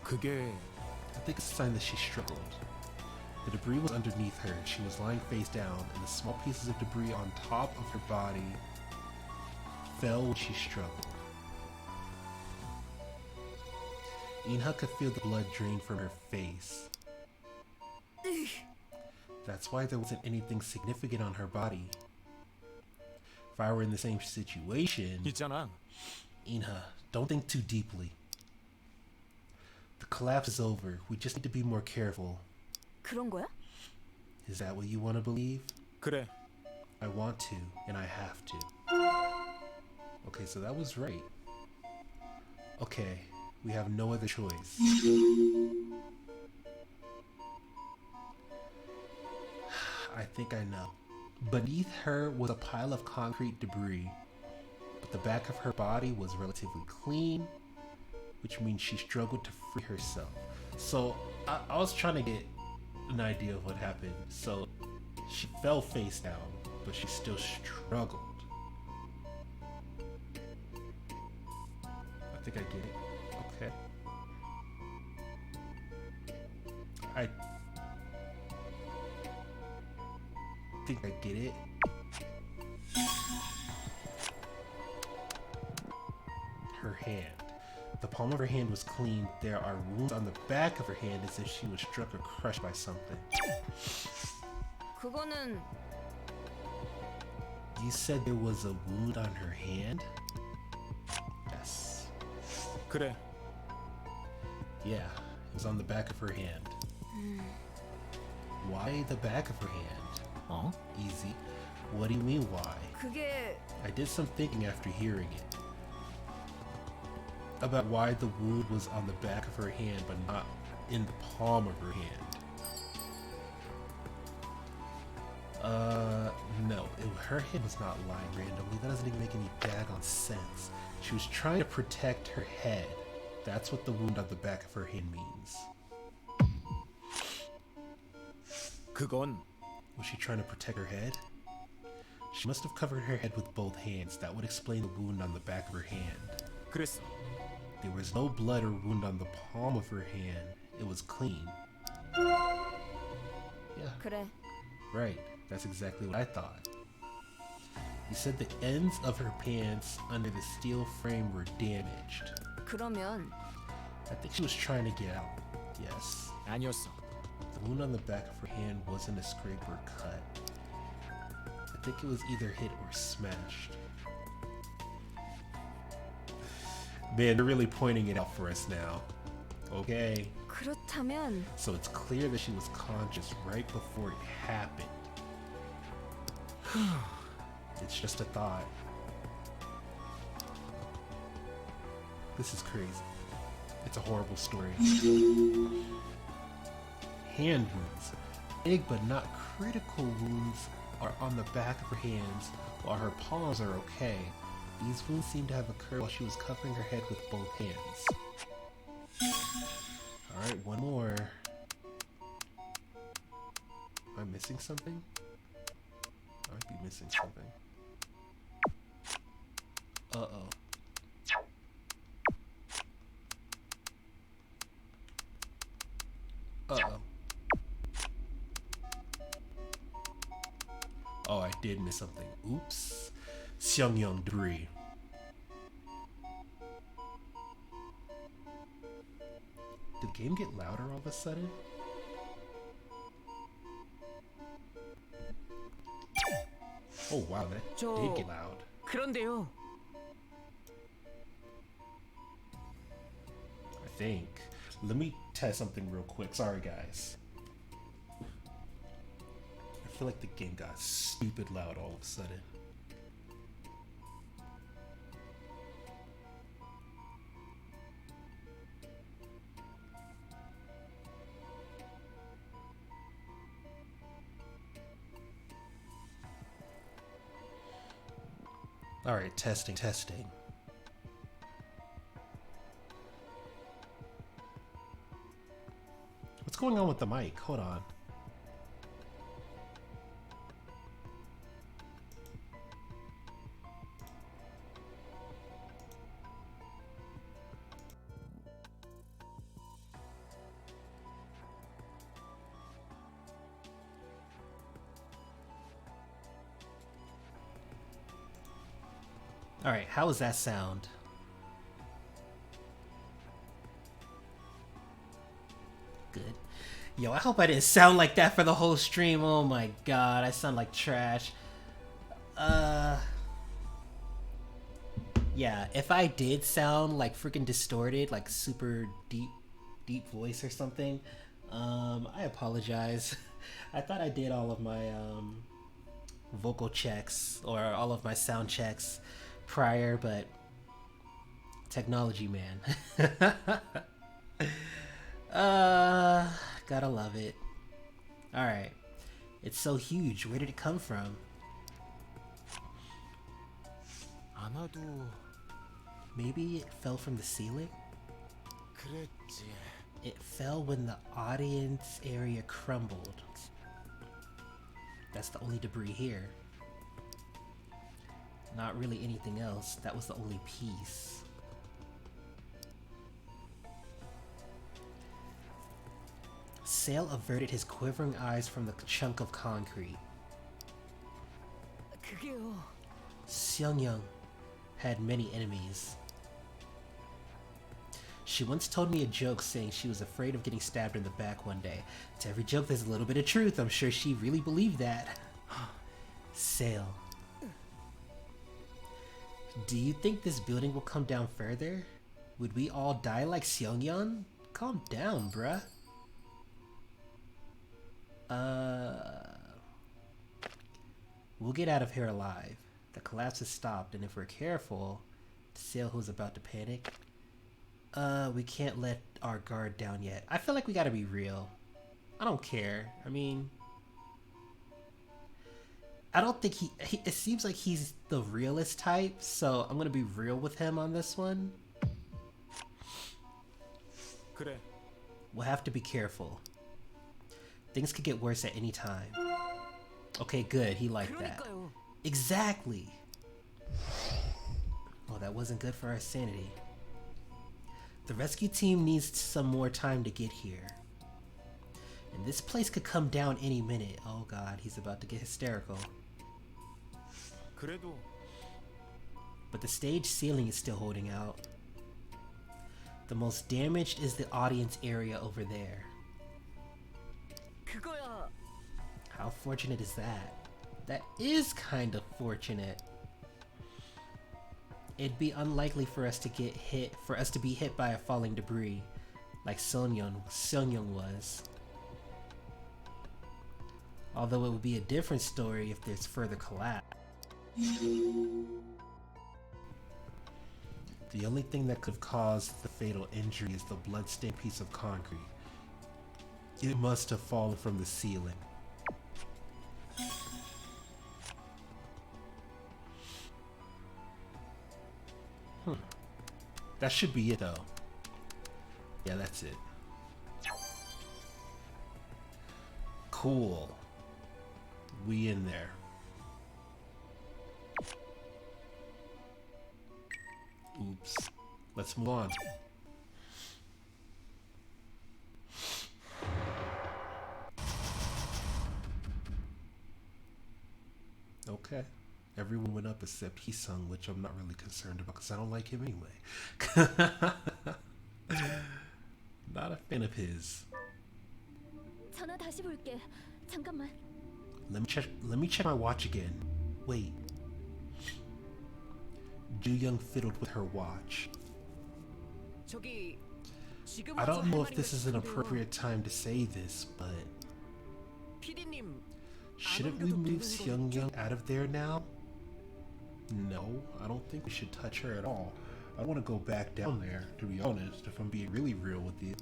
그게 I think it's a sign that she struggled. The debris was underneath her. She was lying face down, and the small pieces of debris on top of her body fell when she struggled. Inha could feel the blood drain from her face. That's why there wasn't anything significant on her body. If I were in the same situation, 있잖아. Inha, don't think too deeply. The collapse is over. We just need to be more careful. 그런 거야? Is that what you want to believe? 그래. I want to, and I have to. Okay, so that was right. Okay, we have no other choice. I think I know. Beneath her was a pile of concrete debris, but the back of her body was relatively clean, which means she struggled to free herself. So I was trying to get an idea of what happened. So she fell face down, but she still struggled. I think I get it. Okay. I think I get it. Her hand. The palm of her hand was clean. There are wounds on the back of her hand as if she was struck or crushed by something. 그거는 You said there was a wound on her hand? Yes. 그래. Yeah, it was on the back of her hand. Why the back of her hand? 어? Easy. What do you mean why? 그게 I did some thinking after hearing it. about why the wound was on the back of her hand but not in the palm of her hand. No, her hand was not lying randomly. That doesn't even make any daggone sense. She was trying to protect her head. That's what the wound on the back of her hand means. 그건 Was she trying to protect her head? She must have covered her head with both hands. That would explain the wound on the back of her hand. 그랬어. There was no blood or wound on the palm of her hand. It was clean. Yeah, 그래. right. That's exactly what I thought. You said the ends of her pants under the steel frame were damaged. 그러면 I think she was trying to get out. Yes. 아니었어. The wound on the back of her hand wasn't a scrape or cut. I think it was either hit or smashed. Man, they're really pointing it out for us now. Okay. 그렇다면 So it's clear that she was conscious right before it happened. It's just a thought. This is crazy. It's a horrible story. Hand wounds. Big but not critical wounds are on the back of her hands, while her palms are okay. These wounds seem to have occurred while she was covering her head with both hands. Alright, one more. Am I missing something? I might be missing something. Uh-oh. Uh-oh. Oh, I did miss something. Oops. Seongyeong debris. Did the game get louder all of a sudden? Oh wow, that did get loud. 그런데요. I think. Let me test something real quick. Sorry guys. I feel like the game got stupid loud all of a sudden. Alright, testing. What's going on with the mic? Hold on. Alright, how does that sound? Good. Yo, I hope I didn't sound like that for the whole stream. Oh my god, I sound like trash. Yeah, if I did sound like freaking distorted, like super deep voice or something, I apologize. I thought I did all of my vocal checks or all of my sound checks prior, but technology, man. Gotta love it. Alright. It's so huge. Where did it come from? 아마도 Maybe it fell from the ceiling? 그랬지. It fell when the audience area crumbled. That's the only debris here. Not really anything else. That was the only piece. Sale averted his quivering eyes from the chunk of concrete. 그게요. Seongyeong had many enemies. She once told me a joke saying she was afraid of getting stabbed in the back one day. To every joke there's a little bit of truth. I'm sure she really believed that. Sale. Do you think this building will come down further? Would we all die like Seongyeon? Calm down, bruh. We'll get out of here alive. The collapse has stopped, and if we're careful, Sale, who's about to panic, We can't let our guard down yet. I feel like we gotta be real. I don't care. I mean, I don't think he it seems like he's the realist type, so I'm gonna be real with him on this one. 그래. We'll have to be careful. Things could get worse at any time. Okay, good. He liked that. 그러니까요. Exactly. Oh, that wasn't good for our sanity. The rescue team needs some more time to get here. And this place could come down any minute. Oh god, he's about to get hysterical. 그래도 But the stage ceiling is still holding out. The most damaged is the audience area over there. 그거야. How fortunate is that? That is kind of fortunate. It'd be unlikely for us to be hit by a falling debris, like Seongyung was. Although it would be a different story if there's further collapse. The only thing that could cause the fatal injury is the bloodstained piece of concrete. It must have fallen from the ceiling. That should be it though. Yeah, that's it. Cool. We in there. Oops. Let's move on. Okay. Everyone went up except Hee-sung, which I'm not really concerned about because I don't like him anyway. Not a fan of his. 전화 다시 볼게. 잠깐만. Let me check my watch again. Wait. Ju-young fiddled with her watch. 저기 지금 I 와서 don't know 할 if this 말이 is an 있는데요. appropriate time to say this, but PD님, shouldn't we move Seongyung out of there now? No, I don't think we should touch her at all. I want to go back down there, to be honest, if I'm being really real with you.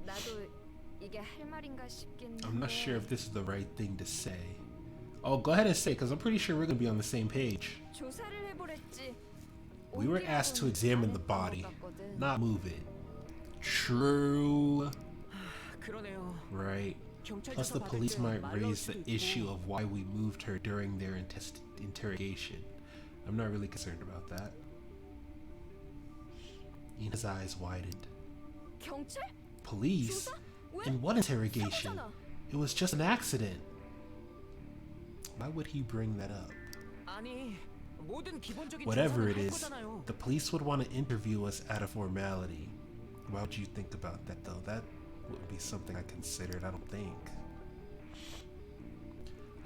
나도 이게 할 말인가 싶긴 I'm not 한데. sure if this is the right thing to say. Oh, go ahead and say, because I'm pretty sure we're going to be on the same page. 조사를 해보랬지. We were asked to examine the body, 안 했던 것 같거든. not move it. True. 그러네요. Right. 경찰 Plus, the 조사 받을 police 때 might 말로 할 raise the 수도 issue 있고. of why we moved her during their interrogation. I'm not really concerned about that. Ina's eyes widened. 경찰? Police? 조사? 왜? In what interrogation? 사고잖아. It was just an accident. Why would he bring that up? 아니, 모든 기본적인 Whatever 조사는 it 할 is, 거잖아요. the police would want to interview us out of formality. Why would you think about that though? That wouldn't be something I considered, I don't think.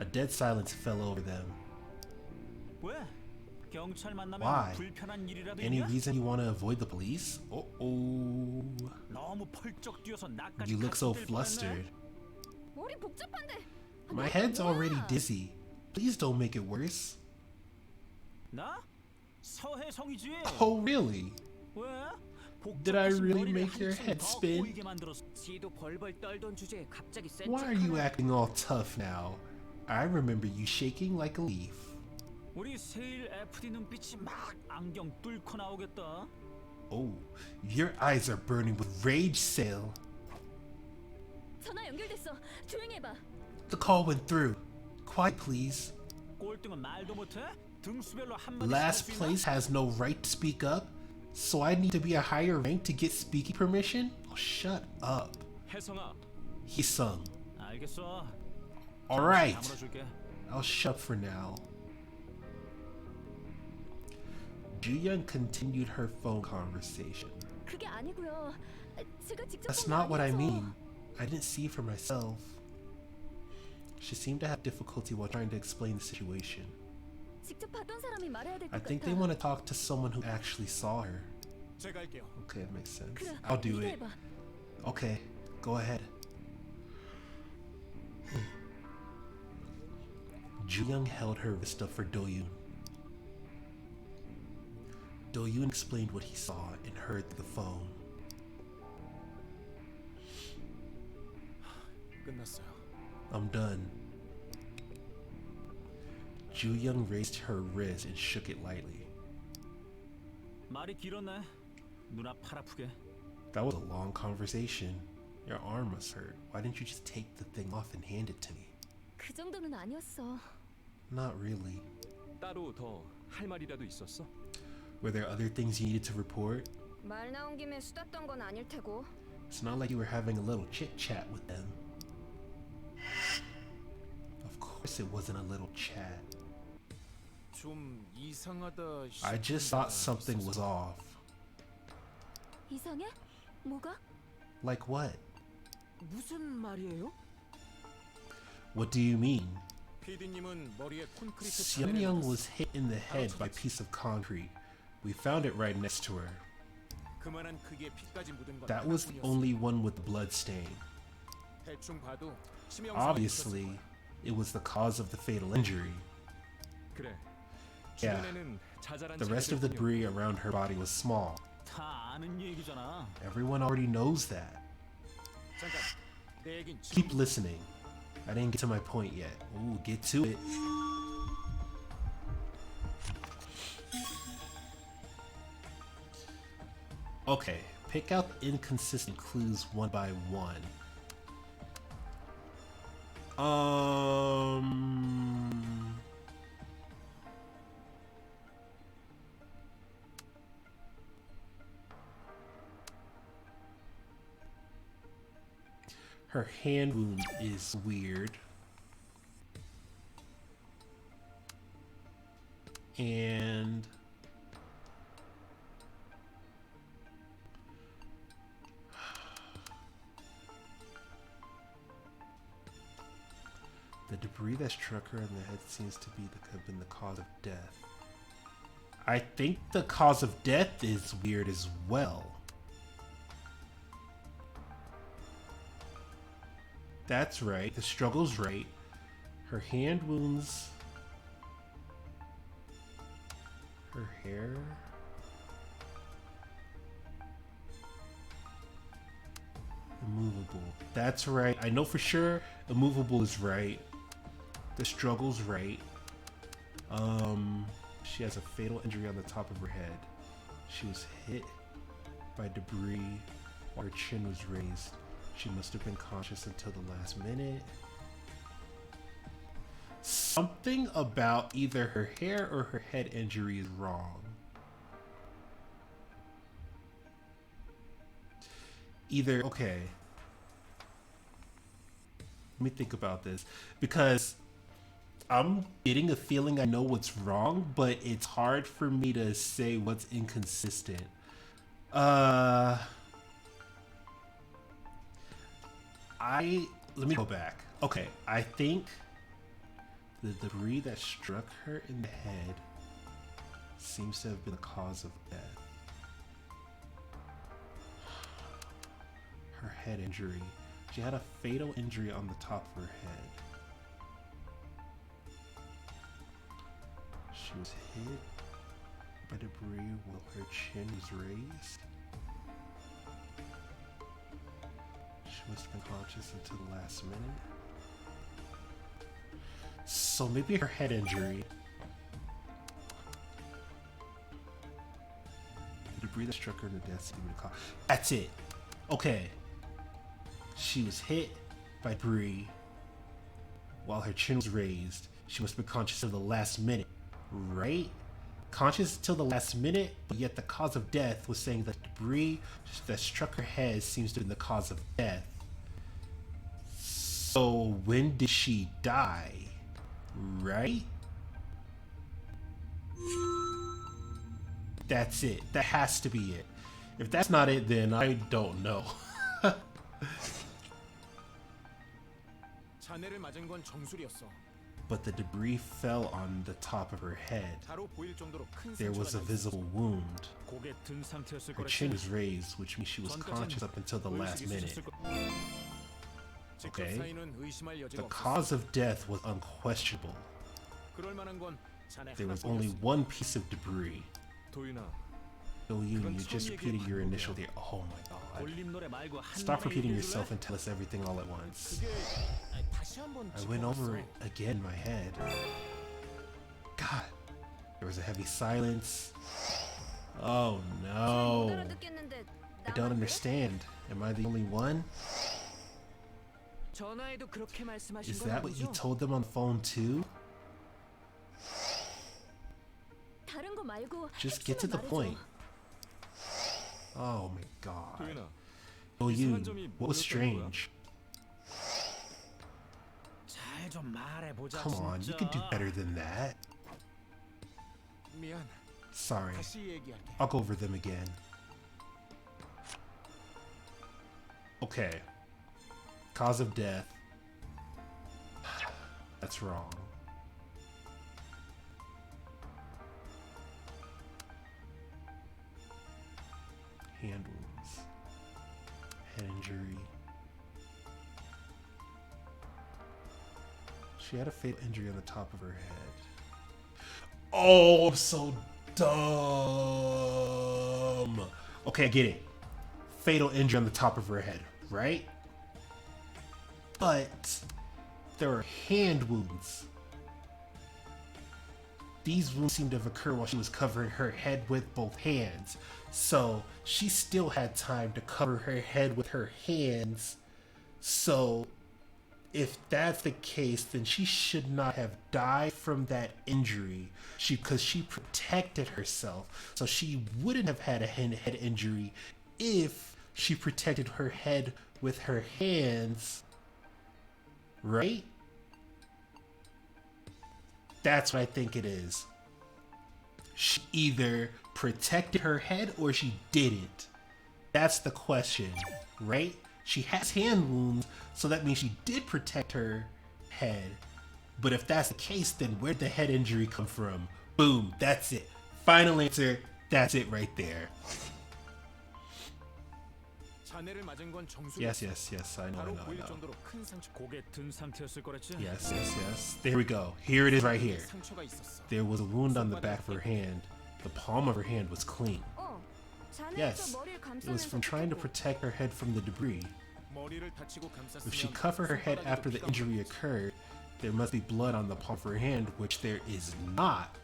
A dead silence fell over them. 왜? 경찰 만나면 Why? 불편한 일이라도 Any 있냐? reason you want to avoid the police? Oh, 너무 펄쩍 뛰어서 나까지 you look so 같이 뛸 flustered. 머리 복잡한데. My head's already dizzy. Please don't make it worse. 뻔했네. 나? 서해성이지. Oh, really? 왜? Did I 복잡하신 really 머리를 make your 한층 head 더 spin? 꼬이게 만들었어. 지도 벌벌 떨던 주제에 갑자기 센 Why are you 척하네. acting all tough now? I remember you shaking like a leaf. 우리 세일 FD 눈빛이 막 안경 뚫고 나오겠다. Oh, your eyes are burning with rage, Sale. 전화 연결됐어. 조용히 해봐. The call went through. Quiet, please. 꼴등은 말도 못해? 등수별로 한마디 Last place has no right to speak up, so I need to be a higher rank to get speaking permission? Oh, shut up. 혜성아, Hee-sung. 알겠어. Alright, 다물어줄게. I'll shut up for now. Ju-young continued her phone conversation. 그게 아니고요. 제가 직접 That's 본 거 not what I 아니어서. mean. I didn't see it for myself. She seemed to have difficulty while trying to explain the situation. 직접 봤던 사람이 말해야 될 I 것 think 같아. they want to talk to someone who actually saw her. 제가 할게요. Okay, that makes sense. 그래, I'll do it. 기대해봐. Okay, go ahead. Ju-young held her wrist up for Do-yoon. Do-yoon explained what he saw and heard through the phone. 끝났어요. I'm done. Ju-young raised her wrist and shook it lightly. 말이 길었네. 누나 팔 아프게. That was a long conversation. Your arm must hurt. Why didn't you just take the thing off and hand it to me? 그 정도는 아니었어. Not really. 따로 더 할 말이라도 있었어? Were there other things you needed to report? 말 나온 김에 수다 떤 건 아닐 테고. It's not like you were having a little chit-chat with them. Of course it wasn't a little chat. 좀 이상하다. I just thought something was off. 이상해? 뭐가? Like what? 무슨 말이에요? What do you mean? PD님은 머리에 콘크리트 Seung-young was hit in the head by a piece of concrete. We found it right next to her. 그만한 크기의 피까지 묻은 건 That was the 하나뿐이었어요. only one with the blood stain. 대충 봐도 치명상이 Obviously, 있었을 거야. it was the cause of the fatal injury. 그래. Yeah. 주변에는 자잘한 The rest of the debris around her body was small. 다 아는 얘기잖아. Everyone already knows that. 잠깐, 내 얘긴 Keep listening. I didn't get to my point yet. Ooh, get to it. Okay, pick out inconsistent clues one by one. Her hand wound is weird. And the debris that struck her in the head seems to have been the cause of death. I think the cause of death is weird as well. That's right. The struggle's right. Her hand wounds. Her hair. Immovable. That's right. I know for sure immovable is right. The struggle's right. She has a fatal injury on the top of her head. She was hit by debris while her chin was raised. She must have been conscious until the last minute. Something about either her hair or her head injury is wrong. Either, okay. Let me think about this. Because I'm getting a feeling I know what's wrong, but it's hard for me to say what's inconsistent. Let me go back. Okay, I think the debris that struck her in the head seems to have been the cause of death. Her head injury. She had a fatal injury on the top of her head. She was hit by debris while her chin was raised. She must have been conscious until the last minute. So maybe her head injury. The debris that struck her in the death seemed to cause. That's it. Okay. She was hit by debris while her chin was raised. She must have been conscious until the last minute. Right? Conscious till the last minute, but yet the cause of death was saying that debris that struck her head seems to be the cause of death. So when did she die? Right? That's it. That has to be it. If that's not it, then I don't know. 자네를 맞은 건 정술이었어. But the debris fell on the top of her head. 바로 보일 정도로 큰 There was a 상처가 나 있었어. visible wound. 고개 든 상태였을 Her 거랬지. chin was raised, which means she was conscious up until the last minute. 직접 Okay. 사인은 의심할 The 여지가 없었어. cause of death was unquestionable. 그럴 만한 건 자네 There was only 하나뿐이었어. one piece of debris. 도윤아, Oh, you're just repeating your initial there. Oh my god. 올림 노래 말고 한 Stop 번만 repeating 얘기해줄래? yourself and tell us everything all at once. 다시 한번 I went over it again in my head. God. There was a heavy silence. Oh 못 no. 알아듣겠는데 I don't understand. Am I the only one? 전화에도 그렇게 말씀하신 Is 건 that what you 아니죠? told them on the phone too? 다른 거 말고 Just get to 핵심을 the 말해줘. point. Oh my god. 도윤아, Oh, you. 이상한 점이 What was 뭐였던 strange? 잘 좀 말해보자. Come on, you could do 진짜. better than that. 미안. Sorry. 다시 얘기할게. I'll go over them again. Okay. Cause of death. That's wrong. Hand wounds. Head injury. She had a fatal injury on the top of her head. Oh, I'm so dumb. Okay, I get it. Fatal injury on the top of her head, right? But there are hand wounds. These wounds seem to have occurred while she was covering her head with both hands. So she still had time to cover her head with her hands. So if that's the case, then she should not have died from that injury. Because she protected herself. So she wouldn't have had a head injury if she protected her head with her hands. Right? That's what I think it is. She either protected her head or she didn't. That's the question, right? She has hand wounds, so that means she did protect her head. But if that's the case, then where'd the head injury come from? Boom, that's it. Final answer, that's it right there. 자네를 맞은 건 정수. Yes, yes, yes, I know, I 바로 know, I 보일 know. 정도로 큰 상처. 고개 든 상태였을 거랬지? Yes, yes, yes. There we go. Here it is right here. 상처가 있었어. There was a wound on the back of her hand. The palm of her hand was clean. 자네가 Yes, 머리를 it was from trying to 감싸면서 protect her head from the debris. 머리를 다치고 If she 감쌌으면 covered her head 손바닥에도 after the 피가 injury 묻었지. occurred, there must be blood on the palm of her hand, which there is not.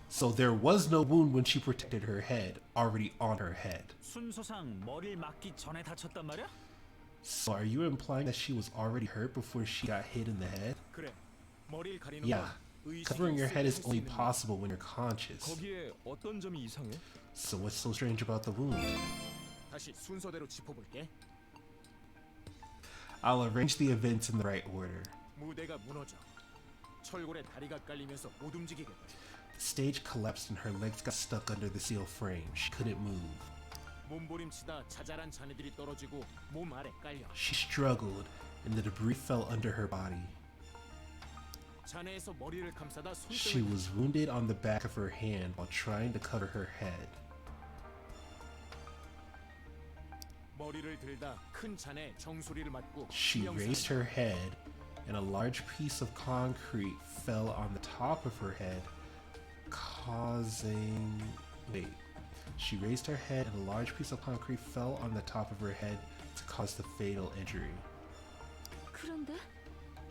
So there was no wound when she protected her head, already on her head. 순서상 머리를 맞기 전에 다쳤단 말이야? So are you implying that she was already hurt before she got hit in the head? 그래. 머리를 가리는 Yeah. 건 의식이 Covering your head is 있을 수 only 있는 possible when you're conscious. 거기에 어떤 점이 이상해? So what's so strange about the wound? 다시 순서대로 짚어볼게. I'll arrange the events in the right order. 무대가 무너져. 철골에 다리가 깔리면서 못 움직이게 돼. The stage collapsed and her legs got stuck under the steel frame. She couldn't move. 몸부림치다 자잘한 잔해들이 떨어지고 몸 아래 깔려. She struggled, and the debris fell under her body. 잔해에서 머리를 감싸다 She 손등을 was wounded on the back of her hand while trying to cover her head. 머리를 들다 큰 잔해에 정수리를 맞고 She raised her head, and a large piece of concrete fell on the top of her head, causing... Wait. She raised her head, and a large piece of concrete fell on the top of her head to cause the fatal injury. 그런데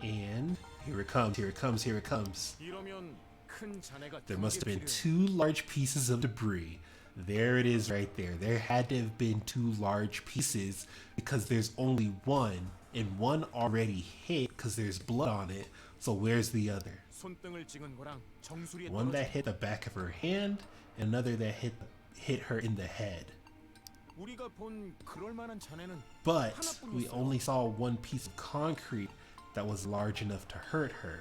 And here it comes, here it comes, here it comes. 이러면 큰 잔해가 There 두 must have 개 been 필요해. two large pieces of debris. There it is right there. There had to have been two large pieces because there's only one, and one already hit because there's blood on it. So where's the other? 손등을 찍은 거랑 정수리에 One that 떨어진 hit the back of her hand, and another that hit her in the head. 우리가 본 그럴 만한 잔해는 But 하나뿐이었어요. we only saw one piece of concrete that was large enough to hurt her.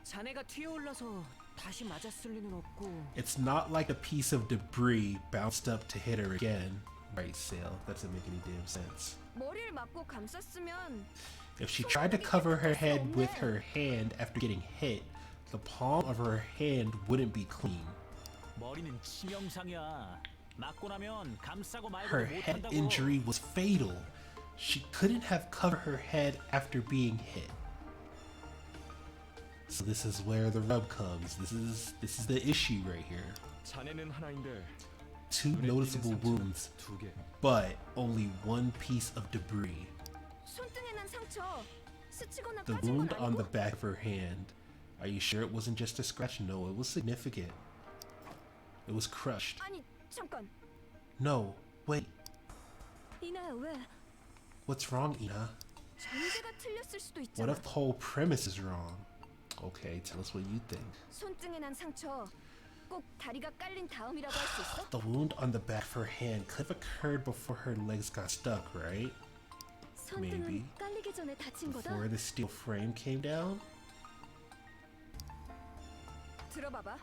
자네가 튀어올라서 다시 맞았을 리는 없고. It's not like a piece of debris bounced up to hit her again. Right, Sale? That doesn't make any damn sense. 머리를 맞고 감쌌으면 If she tried to cover her head with her hand after getting hit, the palm of her hand wouldn't be clean. 머리는 치명상이야. 맞고 나면 감싸고 말고 Her 못 head 한다고. injury was fatal. She couldn't have covered her head after being hit. So this is where the rub comes. This is the issue right here. 잔해는 하나인데 Two 눈에 띄는 noticeable 상처는 wounds, 두 개. but only one piece of debris. 손등에 난 상처. 스치거나 The 까진 건 wound on the 아니고? back of her hand. Are you sure it wasn't just a scratch? No, it was significant. It was crushed. 아니, 잠깐. No, wait. 이나야, 왜? What's wrong, Ina? 전제가 틀렸을 수도 What 있잖아. if the whole premise is wrong? Okay, tell us what you think. 손등에 난 상처. 꼭 다리가 깔린 다음이라고 할 수 있어? The wound on the back of her hand could have occurred before her legs got stuck, right? Maybe. 손등은 깔리기 전에 다친 거다? Before the steel frame came down? 들어봐봐.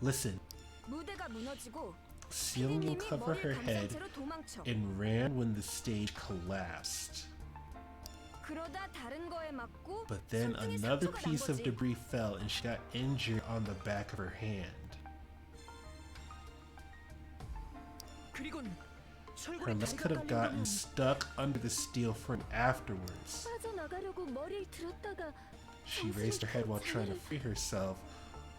Listen, 무대가 무너지고 Seung-yoon 피디님이 covered her 머리를 감싼 head 채로 도망쳐. and ran when the stage collapsed. 그러다 다른 거에 맞고 But then 손등에 another 상처가 난 piece of 거지. debris fell and she got injured on the back of her hand. 그리곤 Her 철골에 legs 다리가 could have 깔린 gotten 거는 stuck under the steel frame afterwards. 빠져나가려고 머리를 들었다가 She raised her head while trying to free herself,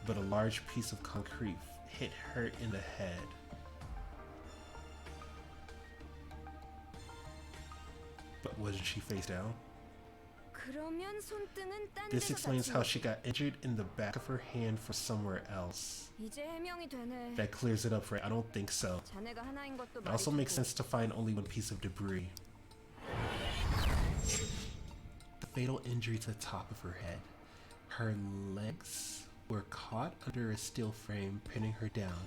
but a large piece of concrete hit her in the head. But wasn't she face down? 그러면 손등은 딴 This 데서 explains 다친 how 거지. she got injured in the back of her hand from somewhere else. 이제 해명이 되네. That clears it up, right? I don't think so. 자네가 하나인 것도 It also makes 말이고. sense to find only one piece of debris. The fatal injury to the top of her head. Her legs were caught under a steel frame, pinning her down.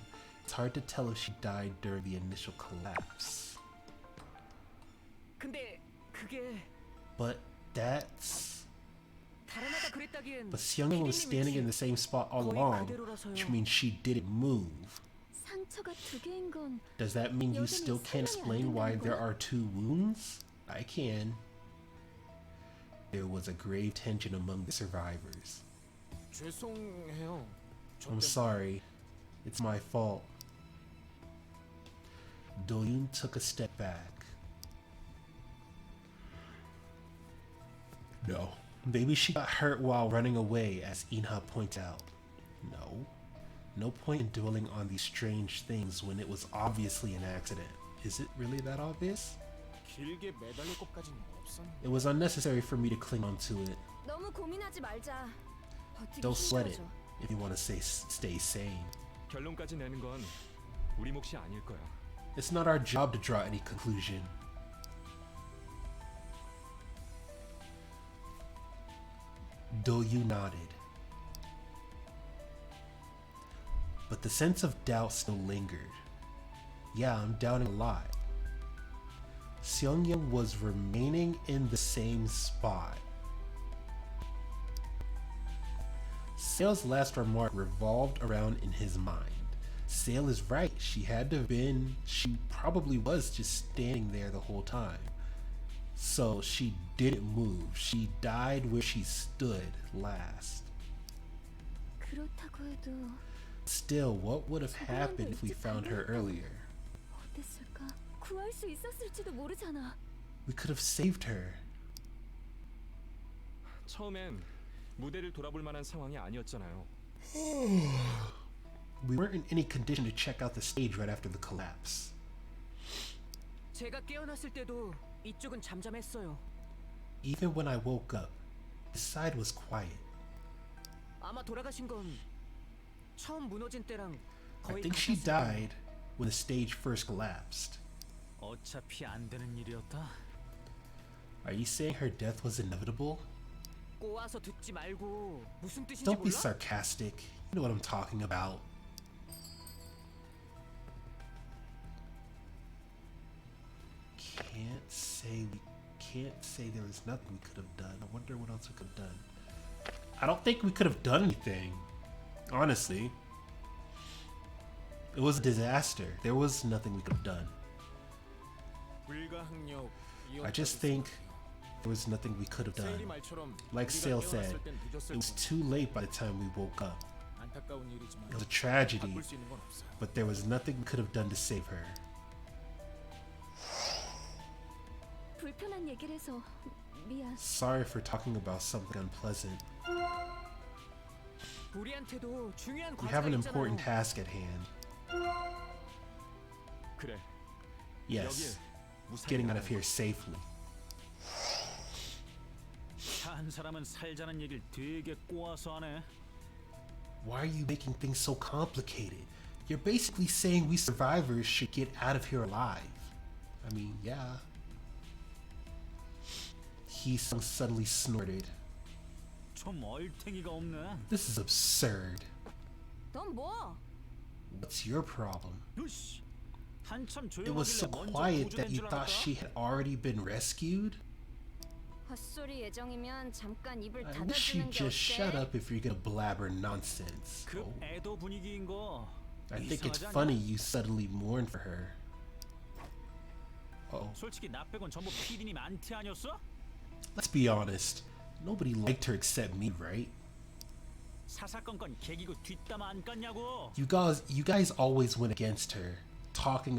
It's hard to tell if she died during the initial collapse. 근데 그게 But that's... 다른 애가 그랬다기엔 But Seung-yoon was standing in the same spot all 거의 along, 그대로라서요. which means she didn't move. 상처가 두 개인 건 Does that mean you 여전히 still can't 설명이 안 explain why 된다는 there 거야? are two wounds? I can. There was a grave tension among the survivors. 죄송해요. 저 I'm 때문에. sorry. It's my fault. Do-yoon took a step back. No. Maybe she got hurt while running away, as Inha points out. No. No point in dwelling on these strange things when it was obviously an accident. Is it really that obvious? 길게 매달릴 것까지는 없었는데. It was unnecessary for me to cling on to it. 너무 고민하지 말자. 버티기 Don't sweat it 힘들어져. if you want to stay sane. 결론까지 내는 건 우리 몫이 아닐 거야. It's not our job to draw any conclusion. Do-you nodded. But the sense of doubt still lingered. Yeah, I'm doubting a lot. Seung-yoon was remaining in the same spot. Sale's last remark revolved around in his mind. Sale is right. She probably was just standing there the whole time. So she didn't move. She died where she stood last. 그렇다고 해도 Still, what would have happened if we found her earlier? 어땠을까? 구할 수 있었을지도 모르잖아. We could have saved her. 처음엔 무대를 돌아볼 만한 상황이 아니었잖아요. We weren't in any condition to check out the stage right after the collapse. 제가 깨어났을 때도 이쪽은 잠잠했어요. Even when I woke up, this side was quiet. 아마 돌아가신 건 처음 무너진 때랑 I 거의 think she 같았을 거예요. died when the stage first collapsed. 어차피 안 되는 일이었다. Are you saying her death was inevitable? 꼬아서 듣지 말고 무슨 뜻인지 Don't be 몰라? sarcastic. You know what I'm talking about. Can't say there was nothing we could have done. I wonder what else we could have done. I don't think we could have done anything. Honestly. It was a disaster. There was nothing we could have done. 불가항력. I just think there was nothing we could have done. 세일이 말처럼 Like 우리가 Sale said, 깨어났을 땐 늦었을 it was 거고. too late by the time we woke up. 안타까운 일이지만 It was a tragedy, 바꿀 수 있는 건 없어. but there was nothing we could have done to save her. 불편한 얘기를 해서 미안. Sorry for talking about something unpleasant. 우리한테도 중요한 We have 과제가 an 있잖아요. important task at hand. 그래. Yes, 무사히 getting out of 나가고. here safely. 한 사람은 살자는 얘기를 되게 꼬아서 하네. Why are you making things so complicated? You're basically saying we survivors should get out of here alive. I mean, yeah. He suddenly snorted. 좀 얼탱이가 없네. This is absurd. 넌 뭐? What's your problem? 으씨, 한참 It was so 조용하길래 먼저 quiet that 구조된 you 줄 thought 알았다. she had already been rescued? 헛소리 예정이면 잠깐 입을 I wish you'd 닫아주는 게 just shut 어때? up if you're gonna blabber nonsense. 그 Oh, 애도 분위기인 거. I think it's 이상하지 않냐? funny you suddenly mourn for her. Oh, 솔직히 나 빼곤 전부 PD님 안티 아니었어? let's be honest. Nobody liked her except me, right? 사사건건 개기고 뒷담 안 깠냐고. You guys always went against her, talking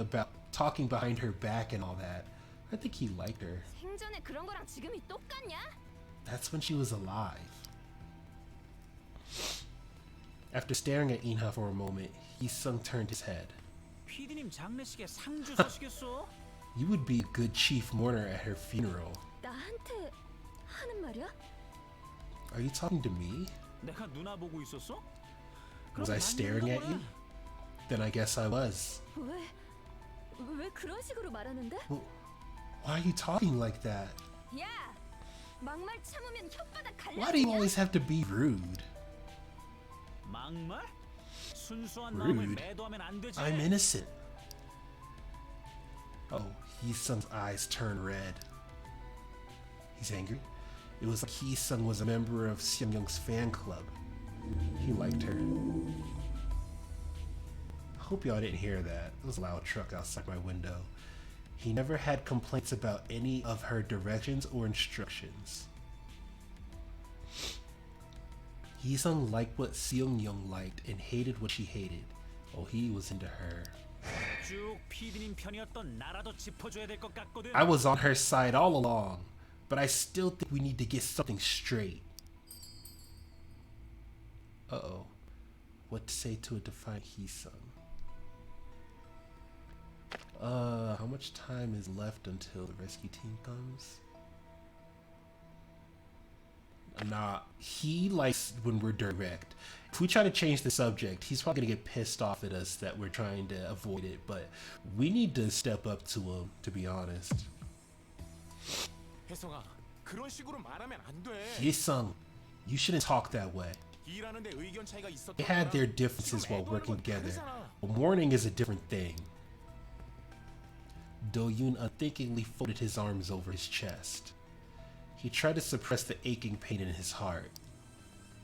behind her back and all that. I think he liked her. 생전에 그런 거랑 지금이 똑같냐? That's when she was alive. After staring at Inha for a moment, Hee-sung turned his head. PD님 장례식에 상주 서시겠어? You would be a good chief mourner at her funeral. 나한테 하는 말이야? Are you talking to me? 내가 누나 보고 있었어? Was I staring at you? Then I guess I was. 왜 그런 식으로 말하는데? Well, why are you talking like that? 야! 막말 참으면 혓바닥 Why do you 갈라지냐? always have to be rude? 막말? 순수한 마음을 Rude. 매도하면 안 되지. I'm innocent. Oh, Hee-sung's eyes turned red. He's angry. It was like Hee-sung was a member of Seung-young's fan club. He liked her. Hope y'all didn't hear that. There was a loud truck outside my window. He never had complaints about any of her directions or instructions. Hee-sung liked what Seung-young liked and hated what she hated. Oh, he was into her. 쭉 PD님 편이었던 나라도 짚어줘야 될 것 같거든. I was on her side all along, but I still think we need to get something straight. Uh-oh. What to say to a defiant Hee-sung? How much time is left until the rescue team comes? Nah, he likes when we're direct. If we try to change the subject, he's probably gonna get pissed off at us that we're trying to avoid it, but we need to step up to him, to be honest. 혜성아, 그런 식으로 말하면 안 돼. Hee-sung, you shouldn't talk that way. 일하는데 의견 차이가 있었던 They had their 거랑 differences 지금 while working 애도하는 건 together. 다르잖아. But mourning is a different thing. Do-yoon unthinkingly folded his arms over his chest. He tried to suppress the aching pain in his heart.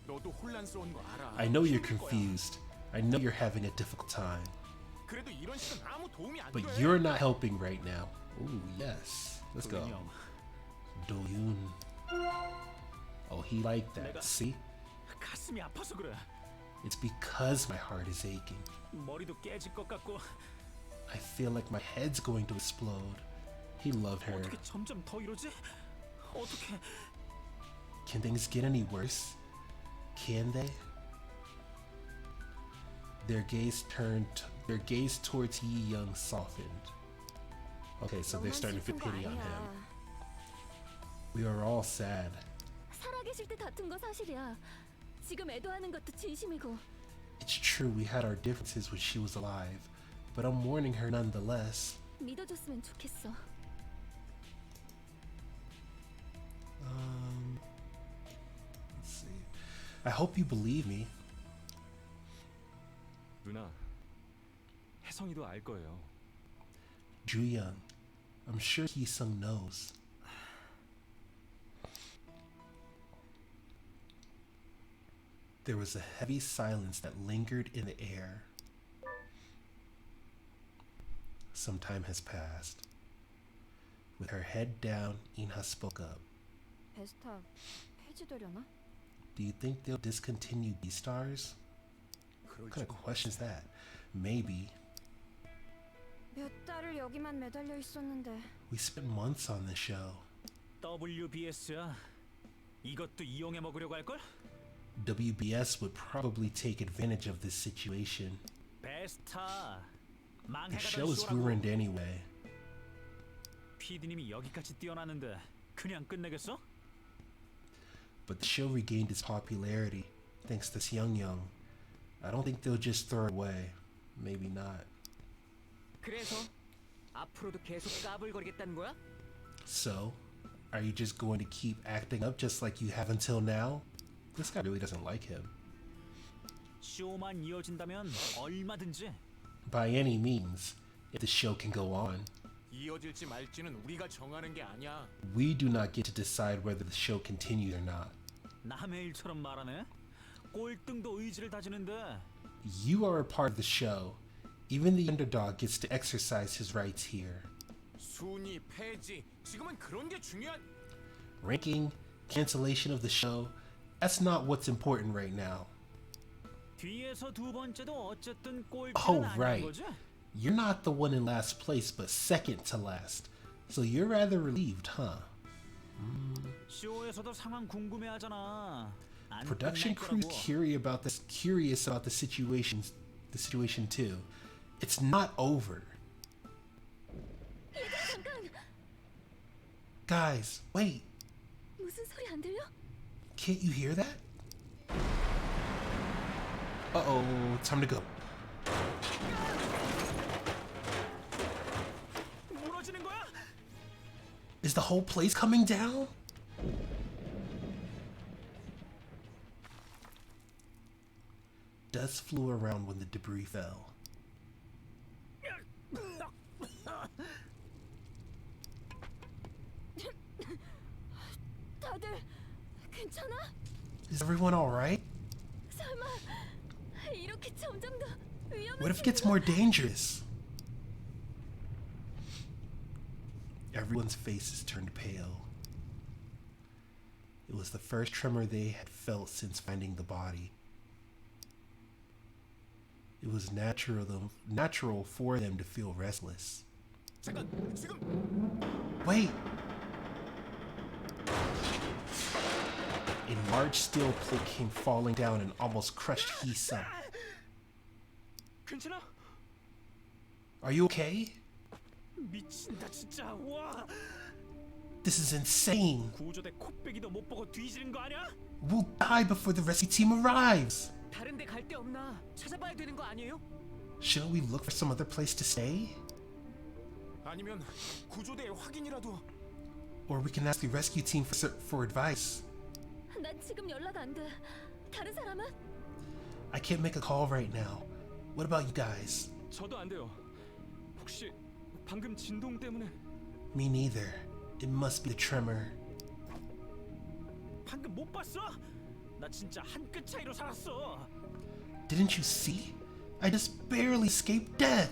너도 혼란스러운 거 알아. I know you're 힘들 거야. confused. I know you're having a difficult time. 그래도 이런 식은 아무 도움이 안 But 돼. you're not helping right now. Ooh, yes. Let's go. 형, Do-yoon. Oh, he liked that. See? 가슴이 아파서 그래. It's because my heart is aching. 머리도 깨질 것 같고. I feel like my head's going to explode. He loved her. 어떻게 점점 더 이러지? 어떻게? Can things get any worse? Can they? Their gaze towards Yi Young softened. Okay, so they're starting to put pity on him. We are all sad. 살아계실 때 다툰 거 사실이야. 지금 애도하는 것도 진심이고. It's true we had our differences when she was alive, but I'm mourning her nonetheless. 믿어줬으면 좋겠어. Let's see. I hope you believe me. 누나, 혜성이도 알 거예요. Ju-young, I'm sure Hee-sung knows. There was a heavy silence that lingered in the air. Some time has passed. With her head down, Inha spoke up. 베스탑 폐지되려나? Do you think they'll discontinue B-Stars? What kind of question is that? Maybe. 몇 달을 여기만 매달려 있었는데. We spent months on this show. WBS야. 이것도 이용해 먹으려고 할 걸? WBS would probably take advantage of this situation. 베스타. The 망해가던 show is 쇼라고. ruined anyway. PD님이 여기까지 뛰어났는데 그냥 끝내겠어? But the show regained its popularity thanks to Seungyeong. I don't think they'll just throw it away. Maybe not. 그래서 앞으로도 계속 까불거리겠다는 거야? So, are you just going to keep acting up just like you have until now? This guy really doesn't like him. 쇼만 이어진다면 얼마든지. By any means, if the show can go on. 이어질지 말지는 우리가 정하는 게 아니야. We do not get to decide whether the show continues or not. 남의 일처럼 말하네. 꼴등도 의지를 다지는데. You are a part of the show. Even the underdog gets to exercise his rights here. 순위, 패지, 지금은 그런 게 중요한. Ranking, cancellation of the show, that's not what's important right now. 뒤에서 두 번째도 어쨌든 꼴찌는 Oh, 아닌 right. 거지? You're not the one in last place, but second to last. So you're rather relieved, huh? 쇼에서도 상황 궁금해하잖아. 안 Production 끝날 crew's 거라고. curious about the situation too. It's not over. Guys, wait. 무슨 소리 안 들려? Can't you hear that? Uh-oh, time to go. 무너지는 거야? Is the whole place coming down? Dust flew around when the debris fell. 다들 괜찮아? Is everyone alright? 설마 이렇게 점점 더 What if it gets 위험해지는 more dangerous? Everyone's faces turned pale. It was the first tremor they had felt since finding the body. It was natural for them to feel restless. 잠깐, 지금 Wait! A large steel plate came falling down and almost crushed Hee-sung. 괜찮아? Are you okay? 미친다 진짜. 와. This is insane! 구조대 코빼기도 못 보고 뒤지는 거 아니야? We'll die before the rescue team arrives! 다른 데 갈 데 없나? 찾아봐야 되는 거 아니에요? Shouldn't we look for some other place to stay? 아니면 구조대에 확인이라도. Or we can ask the rescue team for advice. 난 지금 연락 안 돼. 다른 사람은? I can't make a call right now. What about you guys? 저도 안 돼요. 혹시 방금 진동 때문에? Me neither. It must be the tremor. 방금 못 봤어? 나 진짜 한 끗 차이로 살았어. Didn't you see? I just barely escaped death.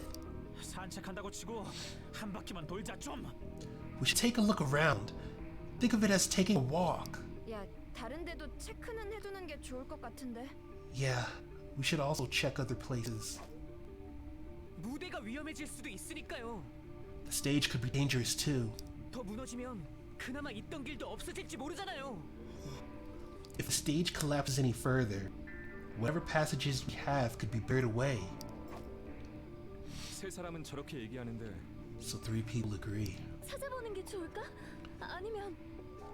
산책한다고 치고 한 바퀴만 돌자 좀. We should take a look around. Think of it as taking a walk. 야, 다른 데도 체크는 해두는 게 좋을 것 같은데. Yeah, we should also check other places. 무대가 위험해질 수도 있으니까요. The stage could be dangerous too. 더 무너지면 그나마 있던 길도 없어질지 모르잖아요. If the stage collapses any further, whatever passages we have could be buried away. 세 사람은 저렇게 얘기하는데 So 3 people agree. 찾아보는 게 좋을까? 아니면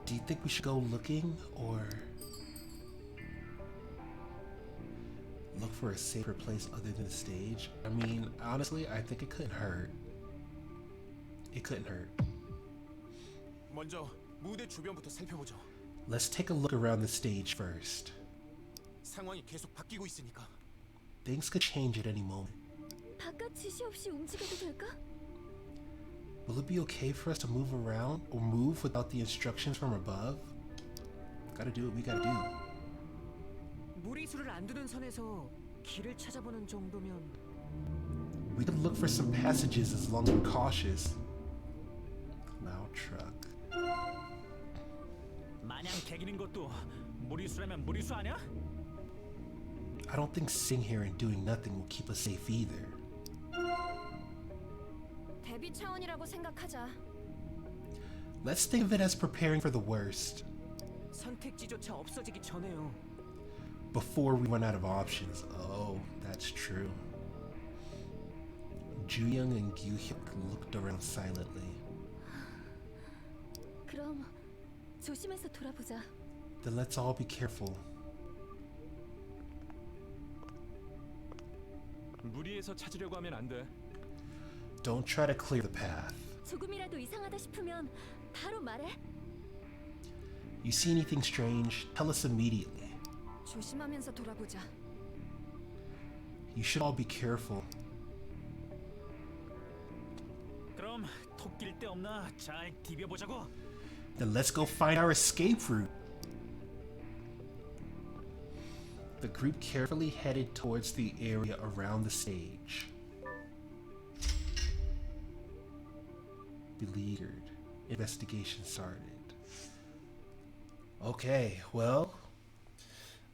Do you think we should go looking or look for a safer place other than the stage? I mean, honestly, I think it couldn't hurt. It couldn't hurt. 먼저 무대 주변부터 살펴보죠. Let's take a look around the stage first. 상황이 계속 바뀌고 있으니까. Things could change at any moment. 바깥 지시 없이 움직여도 될까? Will it be okay for us to move around or move without the instructions from above? Gotta do what we gotta do. 무리수를 안 두는 선에서 길을 찾아보는 정도면 We could look for some passages as long as we're cautious. Loud truck. 마냥 개기는 것도 무리수라면 무리수 아니야? I don't think sitting here and doing nothing will keep us safe either. 대비 차원이라고 생각하자. Let's think of it as preparing for the worst. 선택지조차 없어지기 전에요. before we run out of options. Oh, that's true. Ju-young and Gyu-hyuk looked around silently. 그럼 조심해서 돌아보자. Then let's all be careful. 무리해서 찾으려고 하면 안 돼. Don't try to clear the path. 조금이라도 이상하다 싶으면 바로 말해. You see anything strange, tell us immediately. 조심하면서 돌아보자. You should all be careful. 그럼 토끼일 데 없나 잘 디벼보자고. Then let's go find our escape route. The group carefully headed towards the area around the stage. Beleaguered. Investigation started. Okay, well,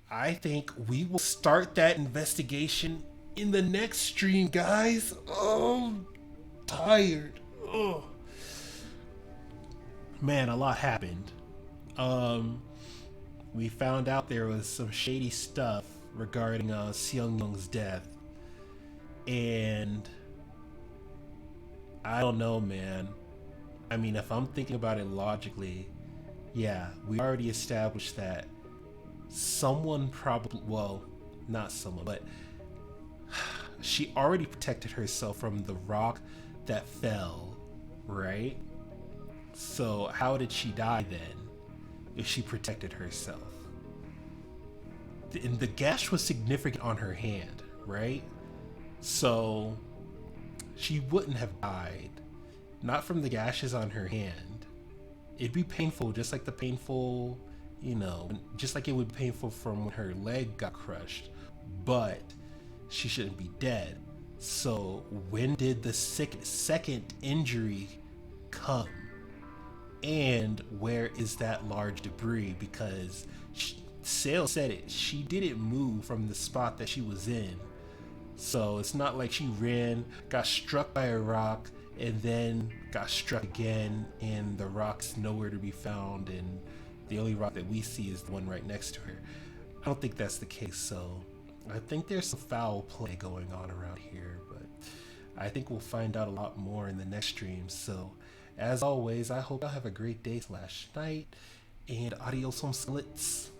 I think we will start that investigation in the next stream, guys. Oh, tired. Oh. Man, a lot happened. We found out there was some shady stuff regarding Seong-young's death. And I don't know, man. I mean, if I'm thinking about it logically, yeah, we already established that someone probably, well, not someone, but she already protected herself from the rock that fell, right? So how did she die then, if she protected herself? And the gash was significant on her hand, right? So she wouldn't have died, not from the gashes on her hand. It'd be painful, just like the painful, you know, just like it would be painful from when her leg got crushed, but she shouldn't be dead. So when did the second injury come? And where is that large debris? Because Sale said it, she didn't move from the spot that she was in. So it's not like she ran, got struck by a rock, and then got struck again, and the rock's nowhere to be found, and the only rock that we see is the one right next to her. I don't think that's the case, so I think there's some foul play going on around here, but I think we'll find out a lot more in the next stream. So as always, I hope y'all have a great day / night, and adios on slits.